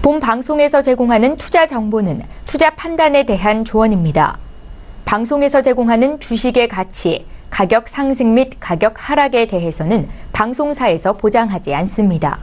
본 방송에서 제공하는 투자 정보는 투자 판단에 대한 조언입니다. 방송에서 제공하는 주식의 가치, 가격 상승 및 가격 하락에 대해서는 방송사에서 보장하지 않습니다.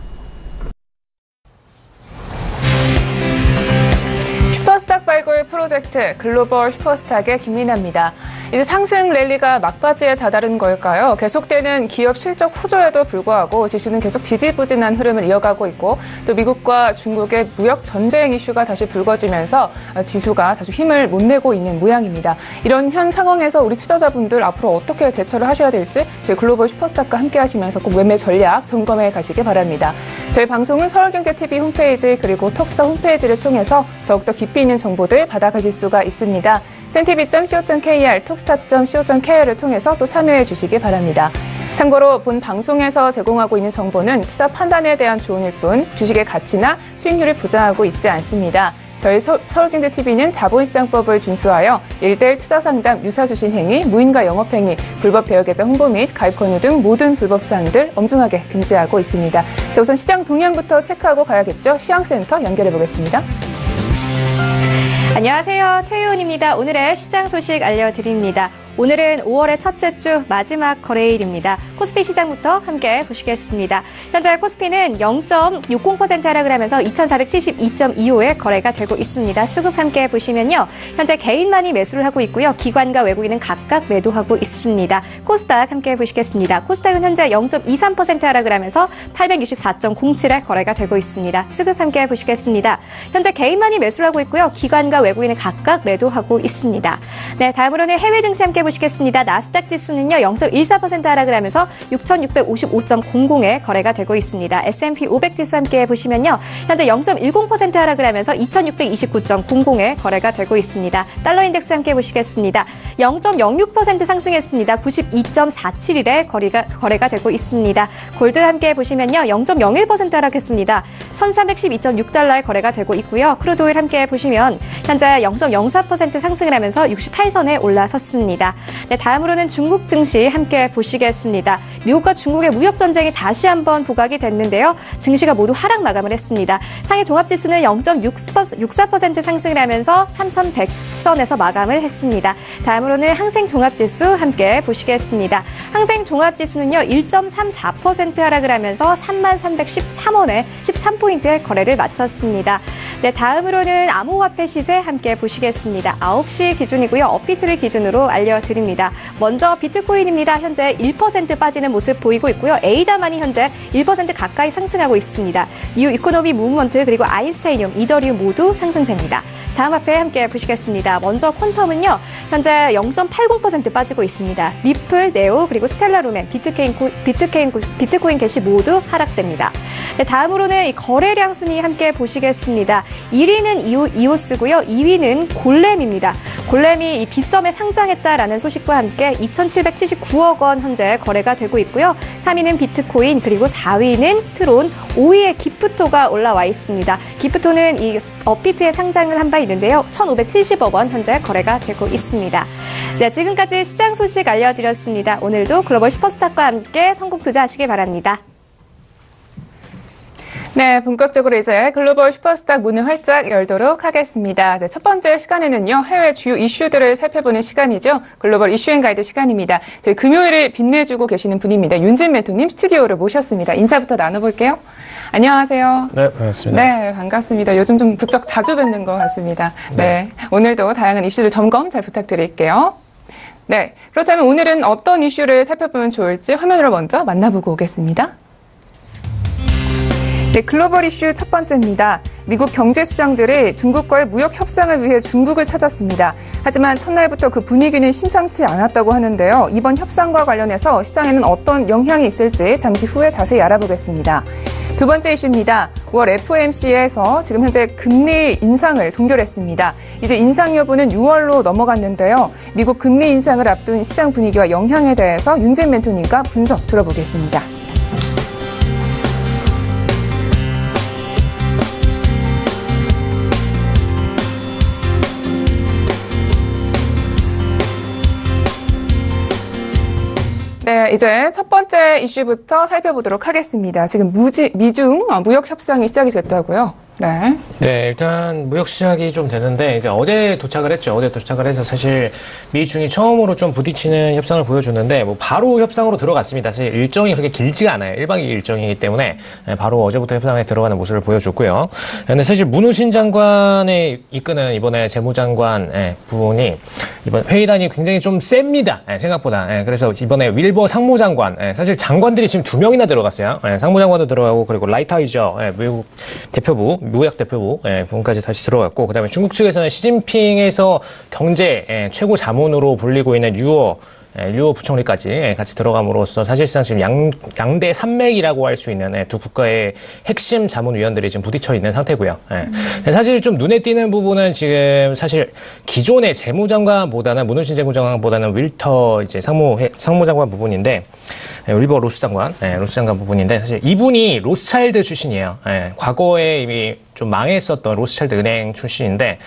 슈퍼스탁 발굴 프로젝트 글로벌 슈퍼스탁의 김민아입니다. 이제 상승 랠리가 막바지에 다다른 걸까요? 계속되는 기업 실적 호조에도 불구하고 지수는 계속 지지부진한 흐름을 이어가고 있고 또 미국과 중국의 무역 전쟁 이슈가 다시 불거지면서 지수가 자주 힘을 못 내고 있는 모양입니다. 이런 현 상황에서 우리 투자자분들 앞으로 어떻게 대처를 하셔야 될지 저희 글로벌 슈퍼스탁과 함께 하시면서 꼭 매매 전략 점검해 가시기 바랍니다. 저희 방송은 서울경제TV 홈페이지 그리고 톡스타 홈페이지를 통해서 더욱더 깊이 있는 정보들 받아가실 수가 있습니다. cntv.co.kr, 톡스타.co.kr을 통해서 또 참여해 주시기 바랍니다. 참고로 본 방송에서 제공하고 있는 정보는 투자 판단에 대한 조언일 뿐 주식의 가치나 수익률을 보장하고 있지 않습니다. 저희 서울경제TV는 자본시장법을 준수하여 1:1 투자상담, 유사주신 행위, 무인가 영업행위, 불법 대여계좌 홍보 및 가입 권유 등 모든 불법 사항들 엄중하게 금지하고 있습니다. 자, 우선 시장 동향부터 체크하고 가야겠죠. 시황센터 연결해 보겠습니다. 안녕하세요. 최유은입니다. 오늘의 시장 소식 알려드립니다. 오늘은 5월의 첫째 주 마지막 거래일입니다. 코스피 시장부터 함께 보시겠습니다. 현재 코스피는 0.60% 하락을 하면서 2472.25에 거래가 되고 있습니다. 수급 함께 보시면요. 현재 개인만이 매수를 하고 있고요. 기관과 외국인은 각각 매도하고 있습니다. 코스닥 함께 보시겠습니다. 코스닥은 현재 0.23% 하락을 하면서 864.07에 거래가 되고 있습니다. 수급 함께 보시겠습니다. 현재 개인만이 매수를 하고 있고요. 기관과 외국인은 각각 매도하고 있습니다. 네, 다음으로는 해외 증시 함께 보시겠습니다. 나스닥 지수는요 0.14% 하락을 하면서 6,650.00에 거래가 되고 있습니다. S&P 500 지수 함께 보시면요 현재 0.10% 하락을 하면서 2,629.00에 거래가 되고 있습니다. 달러 인덱스 함께 보시겠습니다. 0.06% 상승했습니다. 92.47일에 거래가 되고 있습니다. 골드 함께 보시면요 0.01% 하락했습니다. 1,312.6달러에 거래가 되고 있고요. 크루드 오일 함께 보시면 현재 0.04% 상승을 하면서 68선에 올라섰습니다. 네, 다음으로는 중국 증시 함께 보시겠습니다. 미국과 중국의 무역 전쟁이 다시 한번 부각이 됐는데요. 증시가 모두 하락 마감을 했습니다. 상해 종합지수는 0.64% 상승을 하면서 3,100선에서 마감을 했습니다. 다음으로는 항생 종합지수 함께 보시겠습니다. 항생 종합지수는요 1.34% 하락을 하면서 33,313원에 13포인트의 거래를 마쳤습니다. 네, 다음으로는 암호화폐 시세 함께 보시겠습니다. 9시 기준이고요. 업비트를 기준으로 알려드립니다. 먼저 비트코인입니다. 현재 1% 빠지는 모습 보이고 있고요. 에이다만이 현재 1% 가까이 상승하고 있습니다. 뉴 이코노미 무브먼트 그리고 아인스타이늄, 이더리움 모두 상승세입니다. 다음 화폐 함께 보시겠습니다. 먼저 퀀텀은요. 현재 0.80% 빠지고 있습니다. 리플, 네오 그리고 스텔라루멘, 비트코인 캐시 모두 하락세입니다. 네, 다음으로는 이 거래량 순위 함께 보시겠습니다. 1위는 이오스고요. 2위는 골렘입니다. 골렘이 이 빗썸에 상장했다라는 소식과 함께 2,779억 원 현재 거래가 되고 있고요. 3위는 비트코인 그리고 4위는 트론, 5위에 기프토가 올라와 있습니다. 기프토는 이 업비트에 상장을 한 바 있는데요. 1,570억 원 현재 거래가 되고 있습니다. 네, 지금까지 시장 소식 알려드렸습니다. 오늘도 글로벌 슈퍼스탁과 함께 성공 투자하시길 바랍니다. 네, 본격적으로 이제 글로벌 슈퍼스탁 문을 활짝 열도록 하겠습니다. 네, 첫 번째 시간에는요, 해외 주요 이슈들을 살펴보는 시간이죠. 글로벌 이슈앤가이드 시간입니다. 저희 금요일을 빛내주고 계시는 분입니다. 윤진 멘토님 스튜디오로 모셨습니다. 인사부터 나눠볼게요. 안녕하세요. 네, 반갑습니다. 네, 반갑습니다. 요즘 좀 부쩍 자주 뵙는 것 같습니다. 네, 오늘도 다양한 이슈들 점검 잘 부탁드릴게요. 네, 그렇다면 오늘은 어떤 이슈를 살펴보면 좋을지 화면으로 먼저 만나보고 오겠습니다. 네, 글로벌 이슈 첫 번째입니다. 미국 경제수장들이 중국과의 무역 협상을 위해 중국을 찾았습니다. 하지만 첫날부터 그 분위기는 심상치 않았다고 하는데요. 이번 협상과 관련해서 시장에는 어떤 영향이 있을지 잠시 후에 자세히 알아보겠습니다. 두 번째 이슈입니다. 5월 FOMC에서 지금 현재 금리 인상을 동결했습니다. 이제 인상 여부는 6월로 넘어갔는데요. 미국 금리 인상을 앞둔 시장 분위기와 영향에 대해서 윤진 멘토님과 분석 들어보겠습니다. 네, 이제 첫 번째 이슈부터 살펴보도록 하겠습니다. 지금 미중 무역 협상이 시작이 됐다고요? 네. 네, 일단 무역 시작이 좀 되는데 이제 어제 도착을 했죠. 어제 도착을 해서 사실 미중이 처음으로 좀 부딪히는 협상을 보여줬는데 뭐 바로 협상으로 들어갔습니다. 사실 일정이 그렇게 길지가 않아요. 1박 2일 일정이기 때문에 바로 어제부터 협상에 들어가는 모습을 보여줬고요. 근데 사실 문우신 장관의 이끄는 이번에 재무장관 부분이 이번 회의단이 굉장히 좀 셉니다. 생각보다. 그래서 이번에 윌버 상무장관, 사실 장관들이 지금 2명이나 들어갔어요. 상무장관도 들어가고 그리고 라이트하이저 미국 대표부, 무역 대표부 부분까지 다시 들어갔고, 그다음에 중국 측에서는 시진핑에서 경제 최고 자문으로 불리고 있는 류어 부총리까지 같이 들어감으로써 사실상 지금 양대 산맥이라고 할 수 있는 두 국가의 핵심 자문위원들이 지금 부딪혀 있는 상태고요. 사실 좀 눈에 띄는 부분은 지금 사실 기존의 재무장관보다는 문우신 재무장관보다는 윌터 이제 상무장관 부분인데, 윌버 로스 장관 부분인데, 사실 이분이 로스차일드 출신이에요. 과거에 이미 좀 망했었던 로스차일드 은행 출신인데,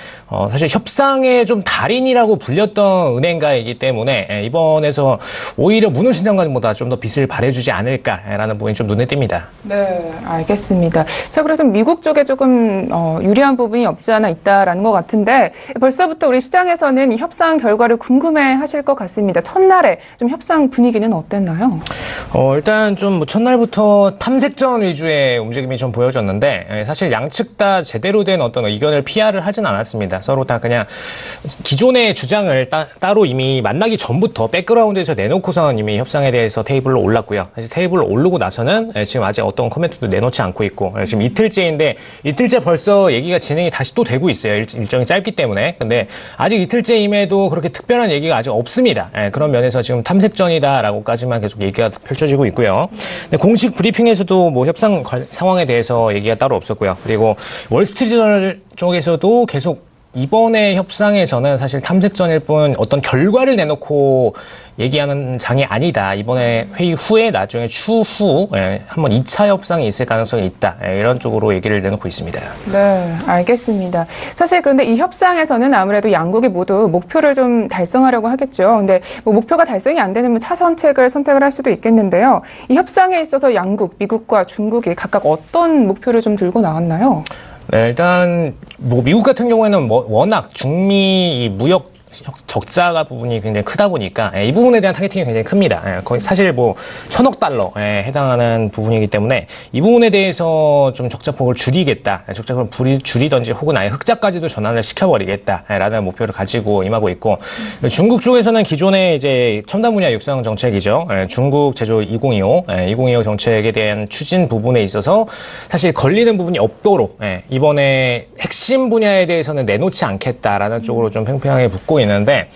사실 협상의 좀 달인이라고 불렸던 은행가이기 때문에 이번에서 오히려 문우신 장관보다 좀 더 빚을 발해주지 않을까라는 부분이 좀 눈에 띕니다. 네, 알겠습니다. 자, 그래도 미국 쪽에 조금 유리한 부분이 없지 않아 있다라는 것 같은데, 벌써부터 우리 시장에서는 이 협상 결과를 궁금해하실 것 같습니다. 첫날에 좀 협상 분위기는 어땠나요? 일단 좀 뭐 첫날부터 탐색전 위주의 움직임이 좀 보여졌는데, 사실 양측 다 제대로 된 어떤 의견을 PR을 하진 않았습니다. 서로 다 그냥 기존의 주장을 따로 이미 만나기 전부터 백그라운드에서 내놓고선 이미 협상에 대해서 테이블로 올랐고요. 사실 테이블로 오르고 나서는 지금 아직 어떤 코멘트도 내놓지 않고 있고, 지금 이틀째인데 이틀째 벌써 얘기가 진행이 다시 또 되고 있어요. 일정이 짧기 때문에. 근데 아직 이틀째임에도 그렇게 특별한 얘기가 아직 없습니다. 그런 면에서 지금 탐색전이다라고까지만 계속 얘기가 펼쳐지고 있고요. 근데 공식 브리핑에서도 뭐 협상 상황에 대해서 얘기가 따로 없었고요. 그리고 월스트리트저널 쪽에서도 계속 이번에 협상에서는 사실 탐색전일 뿐 어떤 결과를 내놓고 얘기하는 장이 아니다. 이번에 회의 후에 나중에 추후 한번 2차 협상이 있을 가능성이 있다. 이런 쪽으로 얘기를 내놓고 있습니다. 네, 알겠습니다. 사실 그런데 이 협상에서는 아무래도 양국이 모두 목표를 좀 달성하려고 하겠죠. 근데 뭐 목표가 달성이 안 되면 차선책을 선택을 할 수도 있겠는데요. 이 협상에 있어서 양국, 미국과 중국이 각각 어떤 목표를 좀 들고 나왔나요? 네, 일단 뭐 미국 같은 경우에는 워낙 중미 이 무역 적자가 부분이 굉장히 크다 보니까 이 부분에 대한 타겟팅이 굉장히 큽니다. 거의 사실 뭐 1,000억 달러에 해당하는 부분이기 때문에 이 부분에 대해서 좀 적자폭을 줄이겠다. 적자폭을 줄이든지 혹은 아예 흑자까지도 전환을 시켜버리겠다라는 목표를 가지고 임하고 있고, 중국 쪽에서는 기존의 이제 첨단 분야 육성 정책이죠. 중국 제조 2025 정책에 대한 추진 부분에 있어서 사실 걸리는 부분이 없도록 이번에 핵심 분야에 대해서는 내놓지 않겠다라는 쪽으로 좀 팽팽하게 붙고 있는데,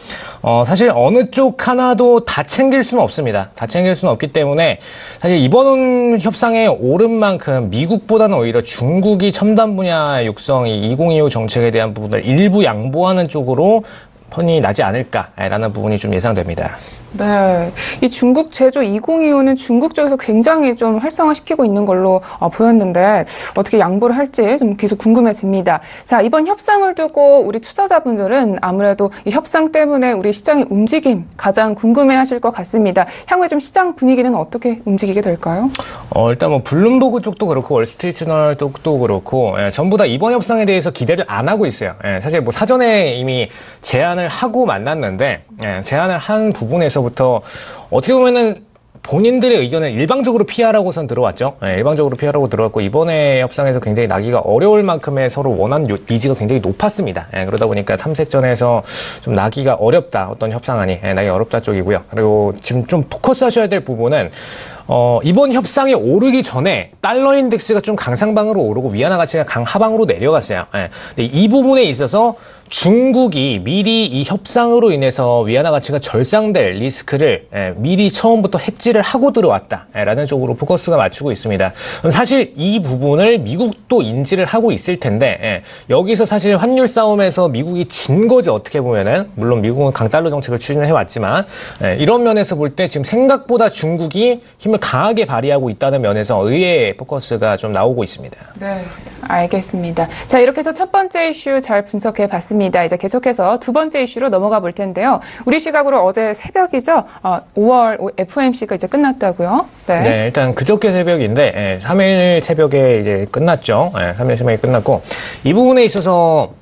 사실 어느 쪽 하나도 다 챙길 수는 없습니다. 다 챙길 수는 없기 때문에 사실 이번 협상에 오른 만큼 미국보다는 오히려 중국이 첨단 분야 육성, 이 2025 정책에 대한 부분을 일부 양보하는 쪽으로 편이 나지 않을까라는 부분이 좀 예상됩니다. 네, 이 중국 제조 2025는 중국 쪽에서 굉장히 좀 활성화시키고 있는 걸로 보였는데 어떻게 양보를 할지 좀 계속 궁금해집니다. 자, 이번 협상을 두고 우리 투자자분들은 아무래도 이 협상 때문에 우리 시장의 움직임 가장 궁금해하실 것 같습니다. 향후에 좀 시장 분위기는 어떻게 움직이게 될까요? 일단 뭐 블룸버그 쪽도 그렇고 월스트리트저널 쪽도 그렇고 전부 다 이번 협상에 대해서 기대를 안 하고 있어요. 사실 뭐 사전에 이미 제안을 하고 만났는데 제안을 한 부분에서부터 어떻게 보면은 본인들의 의견을 일방적으로 피하라고선 들어왔죠. 일방적으로 피하라고 들어왔고, 이번에 협상에서 굉장히 나기가 어려울 만큼의 서로 원하는 니즈가 굉장히 높았습니다. 그러다 보니까 탐색전에서 좀 나기가 어렵다, 어떤 협상안이 나기 어렵다 쪽이고요. 그리고 지금 좀 포커스하셔야 될 부분은 이번 협상에 오르기 전에 달러 인덱스가 좀 강상방으로 오르고 위안화 가치가 강하방으로 내려갔어요. 근데 이 부분에 있어서 중국이 미리 이 협상으로 인해서 위안화 가치가 절상될 리스크를 미리 처음부터 해지를 하고 들어왔다라는 쪽으로 포커스가 맞추고 있습니다. 사실 이 부분을 미국도 인지를 하고 있을 텐데, 여기서 사실 환율 싸움에서 미국이 진 거지, 어떻게 보면은. 물론 미국은 강달러 정책을 추진을 해왔지만, 이런 면에서 볼 때 지금 생각보다 중국이 힘을 강하게 발휘하고 있다는 면에서 의외의 포커스가 좀 나오고 있습니다. 네, 알겠습니다. 자, 이렇게 해서 첫 번째 이슈 잘 분석해 봤습니다. 봤습니다. 이제 계속해서 두 번째 이슈로 넘어가 볼 텐데요. 우리 시각으로 어제 새벽이죠. 5월 FOMC가 이제 끝났다고요. 네, 일단 그저께 새벽인데 3일 새벽에 이제 끝났죠. 3일 새벽에 끝났고 이 부분에 있어서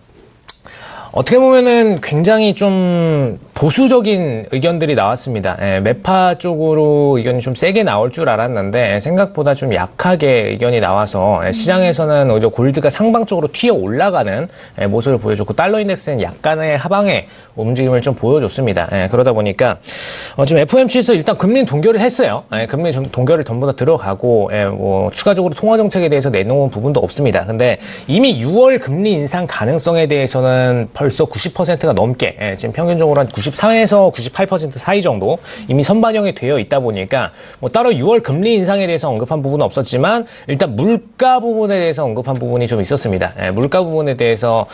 어떻게 보면은 굉장히 좀 보수적인 의견들이 나왔습니다. 매파 쪽으로 의견이 좀 세게 나올 줄 알았는데 생각보다 좀 약하게 의견이 나와서 시장에서는 오히려 골드가 상방적으로 튀어 올라가는 모습을 보여줬고 달러 인덱스는 약간의 하방의 움직임을 좀 보여줬습니다. 그러다 보니까 지금 FOMC에서 일단 금리 동결을 했어요. 금리 동결을 전부 다 들어가고 뭐 추가적으로 통화 정책에 대해서 내놓은 부분도 없습니다. 근데 이미 6월 금리 인상 가능성에 대해서는 벌써 90%가 넘게 지금 평균적으로 한 93에서 98% 사이 정도 이미 선반영이 되어 있다 보니까 뭐 따로 6월 금리 인상에 대해서 언급한 부분은 없었지만 일단 물가 부분에 대해서 언급한 부분이 좀 있었습니다. 물가 부분에 대해서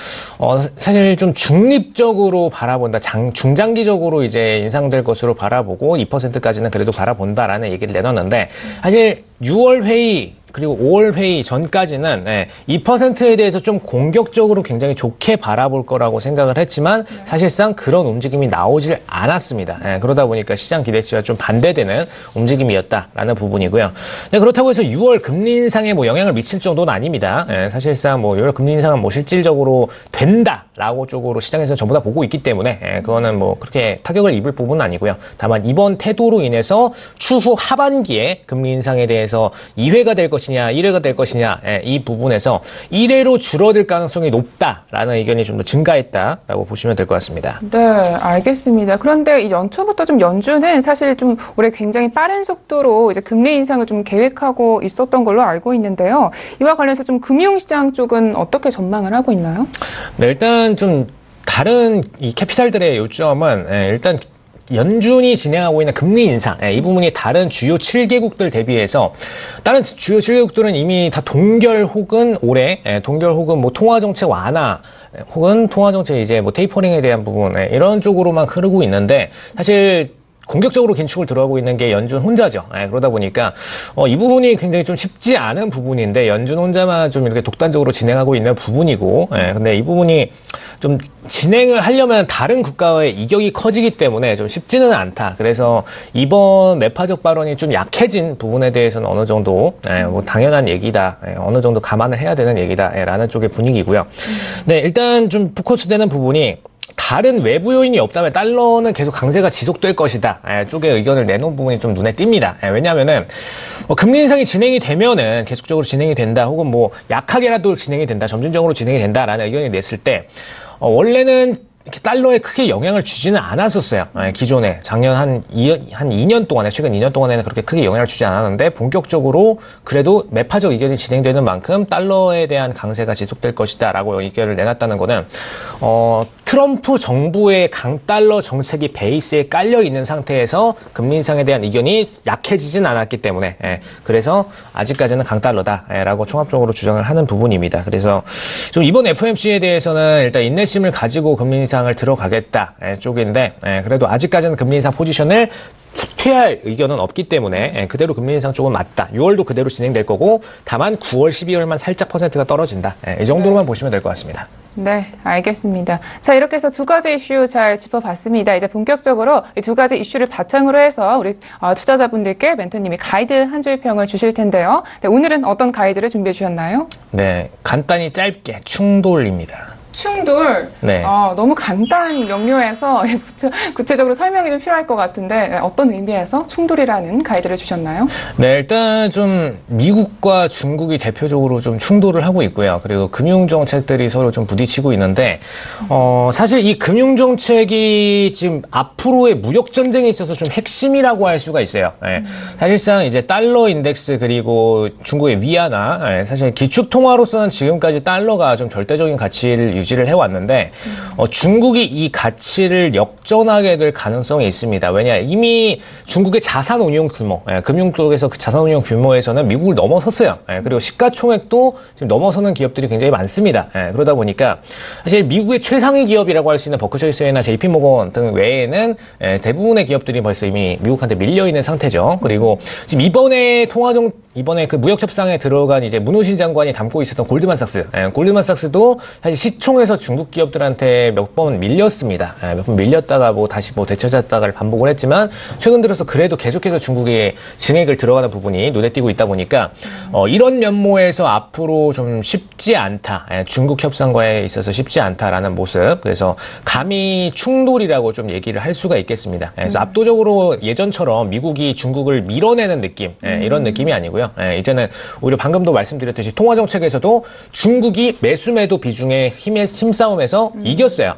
사실 좀 중립적으로 바라본다. 중장기적으로 이제 인상될 것으로 바라보고 2%까지는 그래도 바라본다라는 얘기를 내놨는데 사실 6월 회의 그리고 5월 회의 전까지는 2%에 대해서 좀 공격적으로 굉장히 좋게 바라볼 거라고 생각을 했지만 사실상 그런 움직임이 나오질 않았습니다. 그러다 보니까 시장 기대치와 좀 반대되는 움직임이었다라는 부분이고요. 네, 그렇다고 해서 6월 금리 인상에 뭐 영향을 미칠 정도는 아닙니다. 사실상 뭐 6월 금리 인상은 뭐 실질적으로 된다라고 쪽으로 시장에서 전부 다 보고 있기 때문에 그거는 뭐 그렇게 타격을 입을 부분은 아니고요. 다만 이번 태도로 인해서 추후 하반기에 금리 인상에 대해서 2회가 될 것이냐 1회가 될 것이냐 이 부분에서 1회로 줄어들 가능성이 높다라는 의견이 좀 더 증가했다라고 보시면 될 것 같습니다. 네, 알겠습니다. 그런데 이 연초부터 좀 연준은 사실 좀 올해 굉장히 빠른 속도로 이제 금리 인상을 좀 계획하고 있었던 걸로 알고 있는데요. 이와 관련해서 좀 금융시장 쪽은 어떻게 전망을 하고 있나요? 네, 일단 좀 다른 이 캐피탈들의 요점은 일단 연준이 진행하고 있는 금리 인상, 이 부분이 다른 주요 7개국들 대비해서 다른 주요 7개국들은 이미 다 동결 혹은 올해 동결 혹은 뭐 통화정책 완화 혹은 통화정책 이제 뭐 테이퍼링에 대한 부분 이런 쪽으로만 흐르고 있는데 사실 공격적으로 긴축을 들어가고 있는 게 연준 혼자죠. 그러다 보니까 이 부분이 굉장히 좀 쉽지 않은 부분인데 연준 혼자만 좀 이렇게 독단적으로 진행하고 있는 부분이고 근데 이 부분이 좀 진행을 하려면 다른 국가의 이격이 커지기 때문에 좀 쉽지는 않다. 그래서 이번 매파적 발언이 좀 약해진 부분에 대해서는 어느 정도 뭐 당연한 얘기다. 어느 정도 감안을 해야 되는 얘기다라는 쪽의 분위기고요. 네, 일단 좀 포커스되는 부분이 다른 외부 요인이 없다면 달러는 계속 강세가 지속될 것이다. 쪽의 의견을 내놓은 부분이 좀 눈에 띕니다. 왜냐하면은 금리 인상이 진행이 되면은 계속적으로 진행이 된다, 혹은 뭐 약하게라도 진행이 된다, 점진적으로 진행이 된다라는 의견을 냈을 때 원래는 이렇게 달러에 크게 영향을 주지는 않았었어요. 기존에 작년 한 2년 동안에 최근 2년 동안에는 그렇게 크게 영향을 주지 않았는데 본격적으로 그래도 매파적 의견이 진행되는 만큼 달러에 대한 강세가 지속될 것이다라고 의견을 내놨다는 거는 트럼프 정부의 강달러 정책이 베이스에 깔려 있는 상태에서 금리 인상에 대한 의견이 약해지진 않았기 때문에 그래서 아직까지는 강달러다라고 종합적으로 주장을 하는 부분입니다. 그래서 좀 이번 FOMC에 대해서는 일단 인내심을 가지고 금리 인상을 들어가겠다 쪽인데 그래도 아직까지는 금리 인상 포지션을 후퇴할 의견은 없기 때문에 그대로 금리 인상 쪽은 맞다. 6월도 그대로 진행될 거고 다만 9월, 12월만 살짝 퍼센트가 떨어진다. 이 정도로만 보시면 될 것 같습니다. 네, 알겠습니다. 자, 이렇게 해서 두 가지 이슈 잘 짚어봤습니다. 이제 본격적으로 이 두 가지 이슈를 바탕으로 해서 우리 투자자분들께 멘토님이 가이드 한 줄 평을 주실 텐데요. 네, 오늘은 어떤 가이드를 준비해 주셨나요? 네, 간단히 짧게 충돌입니다. 충돌. 네. 너무 간단 명료해서 구체적으로 설명이 좀 필요할 것 같은데 어떤 의미에서 충돌이라는 가이드를 주셨나요? 네, 일단 좀 미국과 중국이 대표적으로 좀 충돌을 하고 있고요. 그리고 금융 정책들이 서로 좀 부딪히고 있는데 사실 이 금융 정책이 지금 앞으로의 무역 전쟁에 있어서 좀 핵심이라고 할 수가 있어요. 사실상 이제 달러 인덱스 그리고 중국의 위안화 사실 기축 통화로서는 지금까지 달러가 좀 절대적인 가치를 유지를 해왔는데 중국이 이 가치를 역전하게 될 가능성이 있습니다. 왜냐 이미 중국의 자산 운용 규모, 금융 쪽에서 그 자산 운용 규모에서는 미국을 넘어섰어요. 그리고 시가총액도 지금 넘어서는 기업들이 굉장히 많습니다. 그러다 보니까 사실 미국의 최상위 기업이라고 할 수 있는 버크셔 해서웨이나 JP모건 등 외에는 대부분의 기업들이 벌써 이미 미국한테 밀려 있는 상태죠. 그리고 지금 이번에 그 무역 협상에 들어간 이제 문우신 장관이 담고 있었던 골드만삭스도 사실 시총 통해서 중국 기업들한테 몇 번 밀렸습니다. 몇 번 밀렸다가 다시 되찾았다가를 반복을 했지만 최근 들어서 그래도 계속해서 중국의 증액을 들어가는 부분이 눈에 띄고 있다 보니까 이런 면모에서 앞으로 좀 쉽지 않다. 중국 협상과에 있어서 쉽지 않다라는 모습. 그래서 감히 충돌이라고 좀 얘기를 할 수가 있겠습니다. 그래서 압도적으로 예전처럼 미국이 중국을 밀어내는 느낌, 이런 느낌이 아니고요. 이제는 오히려 방금도 말씀드렸듯이 통화정책에서도 중국이 매수매도 비중의 힘싸움에서 이겼어요.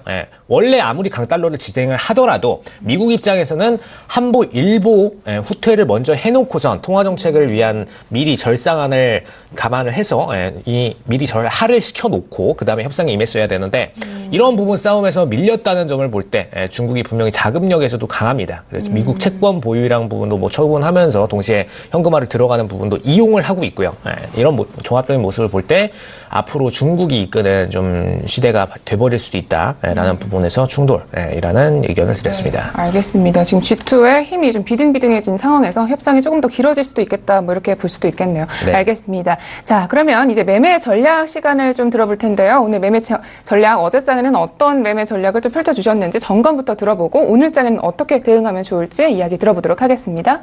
원래 아무리 강달러를 진행을 하더라도 미국 입장에서는 한보 일보 후퇴를 먼저 해놓고선 통화정책을 위한 미리 절상안을 감안을 해서 이 미리 절하를 시켜놓고 그 다음에 협상에 임했어야 되는데 이런 부분 싸움에서 밀렸다는 점을 볼 때 중국이 분명히 자금력에서도 강합니다. 그래서 미국 채권 보유량 부분도 처분하면서 동시에 현금화를 들어가는 부분도 이용을 하고 있고요. 이런 종합적인 모습을 볼 때 앞으로 중국이 이끄는 좀 시대가 돼버릴 수도 있다라는 부분에서 충돌이라는 의견을 드렸습니다. 네, 알겠습니다. 지금 G2의 힘이 좀 비등비등해진 상황에서 협상이 조금 더 길어질 수도 있겠다, 이렇게 볼 수도 있겠네요. 네. 알겠습니다. 자, 그러면 이제 매매 전략 시간을 좀 들어볼 텐데요. 오늘 매매 전략, 어제 장에는 어떤 매매 전략을 좀 펼쳐주셨는지 점검부터 들어보고 오늘 장에는 어떻게 대응하면 좋을지 이야기 들어보도록 하겠습니다.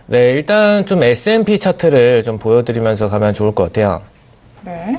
네, 일단 좀 S&P 차트를 좀 보여드리면서 가면 좋을 것 같아요. 네.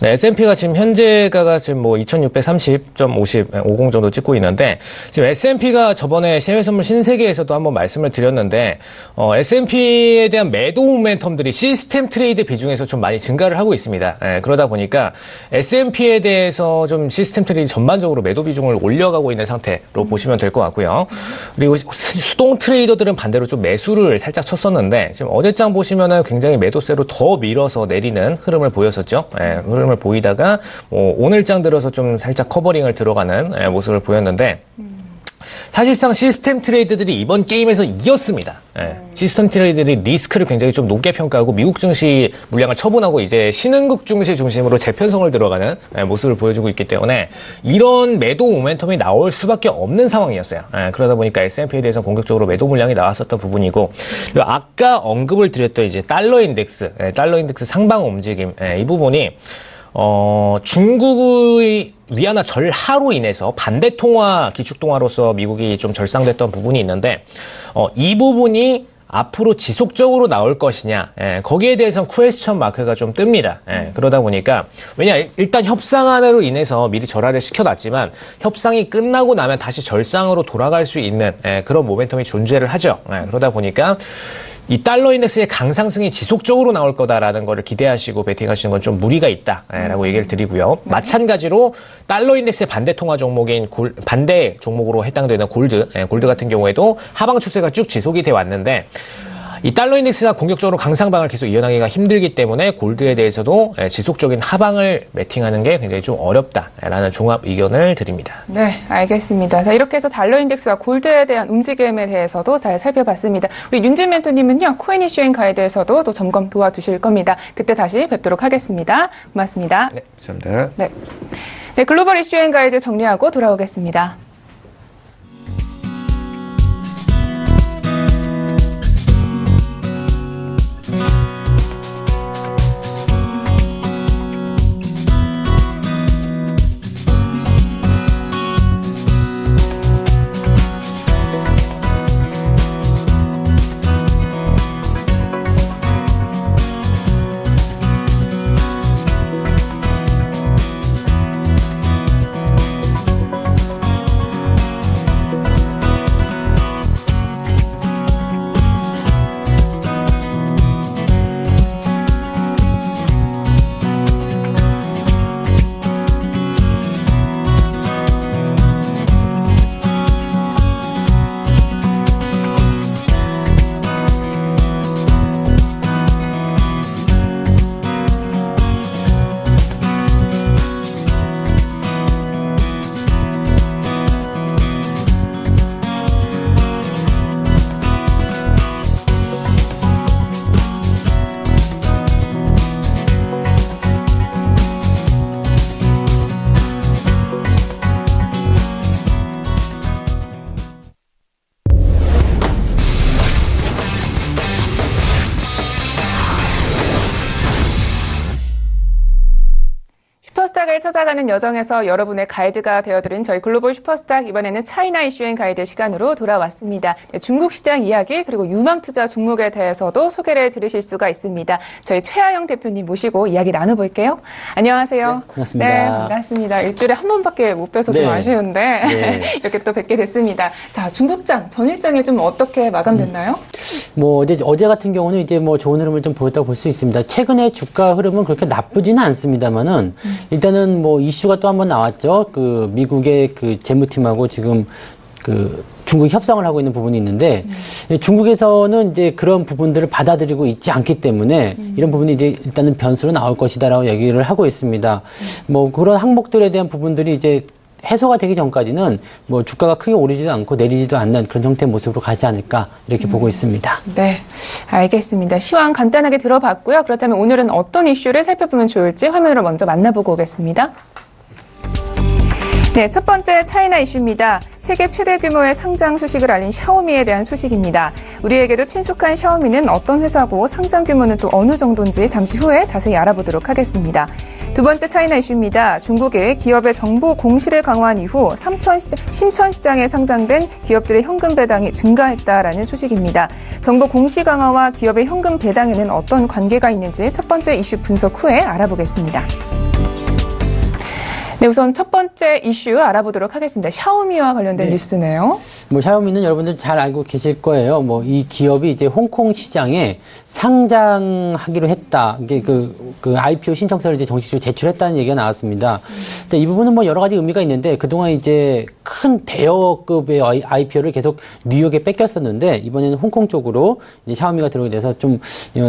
네, S&P가 지금 현재가가 지금 2630.50 정도 찍고 있는데, 지금 S&P가 저번에 세외선물 신세계에서도 한번 말씀을 드렸는데, S&P에 대한 매도 모멘텀들이 시스템 트레이드 비중에서 좀 많이 증가를 하고 있습니다. 그러다 보니까 S&P에 대해서 좀 시스템 트레이드 전반적으로 매도 비중을 올려가고 있는 상태로 보시면 될 것 같고요. 그리고 수동 트레이더들은 반대로 좀 매수를 살짝 쳤었는데, 지금 어제장 보시면은 굉장히 매도세로 더 밀어서 내리는 흐름을 보였었죠. 흐름을 보이다가 오늘장 들어서 좀 살짝 커버링을 들어가는 모습을 보였는데 사실상 시스템 트레이드들이 이번 게임에서 이겼습니다. 시스템 트레이드들이 리스크를 굉장히 좀 높게 평가하고 미국 증시 물량을 처분하고 이제 신흥국 증시 중심으로 재편성을 들어가는 모습을 보여주고 있기 때문에 이런 매도 모멘텀이 나올 수밖에 없는 상황이었어요. 그러다 보니까 S&P에 대해서 공격적으로 매도 물량이 나왔었던 부분이고, 그리고 아까 언급을 드렸던 이제 달러 인덱스 상방 움직임, 이 부분이 중국의 위안화 절하로 인해서 반대 통화, 기축 통화로서 미국이 좀 절상됐던 부분이 있는데, 이 부분이 앞으로 지속적으로 나올 것이냐, 거기에 대해서는 퀘스천 마크가 좀 뜹니다. 그러다 보니까, 일단 협상안으로 인해서 미리 절하를 시켜놨지만, 협상이 끝나고 나면 다시 절상으로 돌아갈 수 있는, 그런 모멘텀이 존재를 하죠. 그러다 보니까, 이 달러 인덱스의 강상승이 지속적으로 나올 거다라는 거를 기대하시고 베팅하시는 건 좀 무리가 있다라고 얘기를 드리고요. 네. 마찬가지로 달러 인덱스의 반대 통화 종목인 반대 종목으로 해당되는 골드 같은 경우에도 하방 추세가 쭉 지속이 돼 왔는데 이 달러 인덱스가 공격적으로 강상방을 계속 이어나가기가 힘들기 때문에 골드에 대해서도 지속적인 하방을 매팅하는 게 굉장히 좀 어렵다라는 종합 의견을 드립니다. 네, 알겠습니다. 자, 이렇게 해서 달러 인덱스와 골드에 대한 움직임에 대해서도 잘 살펴봤습니다. 우리 윤진 멘토님은요, 코인 이슈앤 가이드에서도 또 점검 도와주실 겁니다. 그때 다시 뵙도록 하겠습니다. 고맙습니다. 네, 감사합니다. 네, 글로벌 이슈앤 가이드 정리하고 돌아오겠습니다. 코스닥을 찾아가는 여정에서 여러분의 가이드가 되어드린 저희 글로벌 슈퍼스탁, 이번에는 차이나 이슈앤가이드 시간으로 돌아왔습니다. 네, 중국 시장 이야기 그리고 유망투자 종목에 대해서도 소개를 들으실 수가 있습니다. 저희 최하영 대표님 모시고 이야기 나눠볼게요. 안녕하세요. 네, 반갑습니다. 네, 반갑습니다. 일주일에 한 번밖에 못 뵈서 좀 아쉬운데 네. 이렇게 또 뵙게 됐습니다. 자, 중국장 전일장이 좀 어떻게 마감됐나요? 뭐 어제 같은 경우는 이제 뭐 좋은 흐름을 좀 보였다고 볼 수 있습니다. 최근에 주가 흐름은 그렇게 나쁘지는 않습니다만은 일단은 뭐 이슈가 또 한 번 나왔죠. 그 미국의 그 재무팀하고 지금 그 중국 협상을 하고 있는 부분이 있는데 중국에서는 이제 그런 부분들을 받아들이고 있지 않기 때문에 이런 부분이 이제 일단은 변수로 나올 것이다라고 얘기를 하고 있습니다. 뭐 그런 항목들에 대한 부분들이 이제 해소가 되기 전까지는 뭐 주가가 크게 오르지도 않고 내리지도 않는 그런 형태의 모습으로 가지 않을까 이렇게 보고 있습니다. 네, 알겠습니다. 시황 간단하게 들어봤고요. 그렇다면 오늘은 어떤 이슈를 살펴보면 좋을지 화면으로 먼저 만나보고 오겠습니다. 네, 첫 번째 차이나 이슈입니다. 세계 최대 규모의 상장 소식을 알린 샤오미에 대한 소식입니다. 우리에게도 친숙한 샤오미는 어떤 회사고 상장 규모는 또 어느 정도인지 잠시 후에 자세히 알아보도록 하겠습니다. 두 번째 차이나 이슈입니다. 중국이 기업의 정보 공시를 강화한 이후 심천시장에 상장된 기업들의 현금 배당이 증가했다라는 소식입니다. 정보 공시 강화와 기업의 현금 배당에는 어떤 관계가 있는지 첫 번째 이슈 분석 후에 알아보겠습니다. 네, 우선 첫 번째 이슈 알아보도록 하겠습니다. 샤오미와 관련된 뉴스네요. 뭐 샤오미는 여러분들 잘 알고 계실 거예요. 뭐 이 기업이 이제 홍콩 시장에 상장하기로 했다. 이게 그 IPO 신청서를 이제 정식으로 제출했다는 얘기가 나왔습니다. 근데 이 부분은 뭐 여러 가지 의미가 있는데 그동안 이제 큰 대여급의 IPO를 계속 뉴욕에 뺏겼었는데 이번에는 홍콩 쪽으로 이제 샤오미가 들어오게 돼서 좀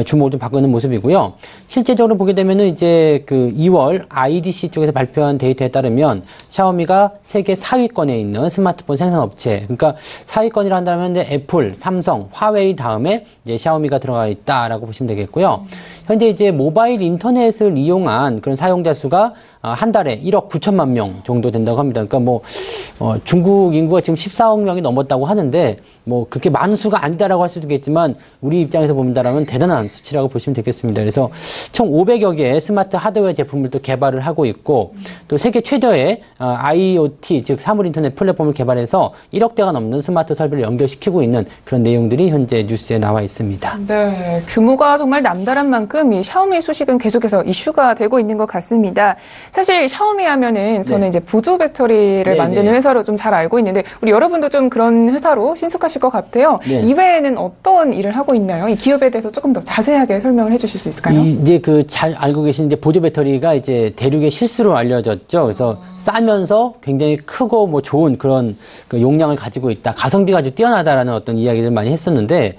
주목을 좀 받고 있는 모습이고요. 실제적으로 보게 되면은 이제 그 2월 IDC 쪽에서 발표한 데이터에 따르면 샤오미가 세계 4위권에 있는 스마트폰 생산업체, 그러니까 4위권이라 한다면 애플, 삼성, 화웨이 다음에 이제 샤오미가 들어가 있다라고 보시면 되겠고요. 현재 이제 모바일 인터넷을 이용한 그런 사용자 수가 한 달에 1억 9천만 명 정도 된다고 합니다. 그러니까 뭐 중국 인구가 지금 14억 명이 넘었다고 하는데 뭐 그렇게 많은 수가 아니다라고 할 수도 있겠지만 우리 입장에서 본다라면 대단한 수치라고 보시면 되겠습니다. 그래서 총 500여 개의 스마트 하드웨어 제품을 또 개발을 하고 있고 또 세계 최대의 IoT 즉 사물 인터넷 플랫폼을 개발해서 1억 대가 넘는 스마트 설비를 연결시키고 있는 그런 내용들이 현재 뉴스에 나와 있습니다. 네, 규모가 정말 남다른 만큼 이 샤오미 소식은 계속해서 이슈가 되고 있는 것 같습니다. 사실 샤오미 하면은 저는 이제 보조 배터리를 만드는 회사로 좀 잘 알고 있는데 우리 여러분도 좀 그런 회사로 친숙하실 것 같아요. 네. 이외에는 어떤 일을 하고 있나요? 이 기업에 대해서 조금 더 자세하게 설명을 해주실 수 있을까요? 이제 그 잘 알고 계신 이제 보조 배터리가 이제 대륙의 실수로 알려졌죠. 그래서 싸면서 굉장히 크고 뭐 좋은 그런 그 용량을 가지고 있다. 가성비가 아주 뛰어나다라는 어떤 이야기를 많이 했었는데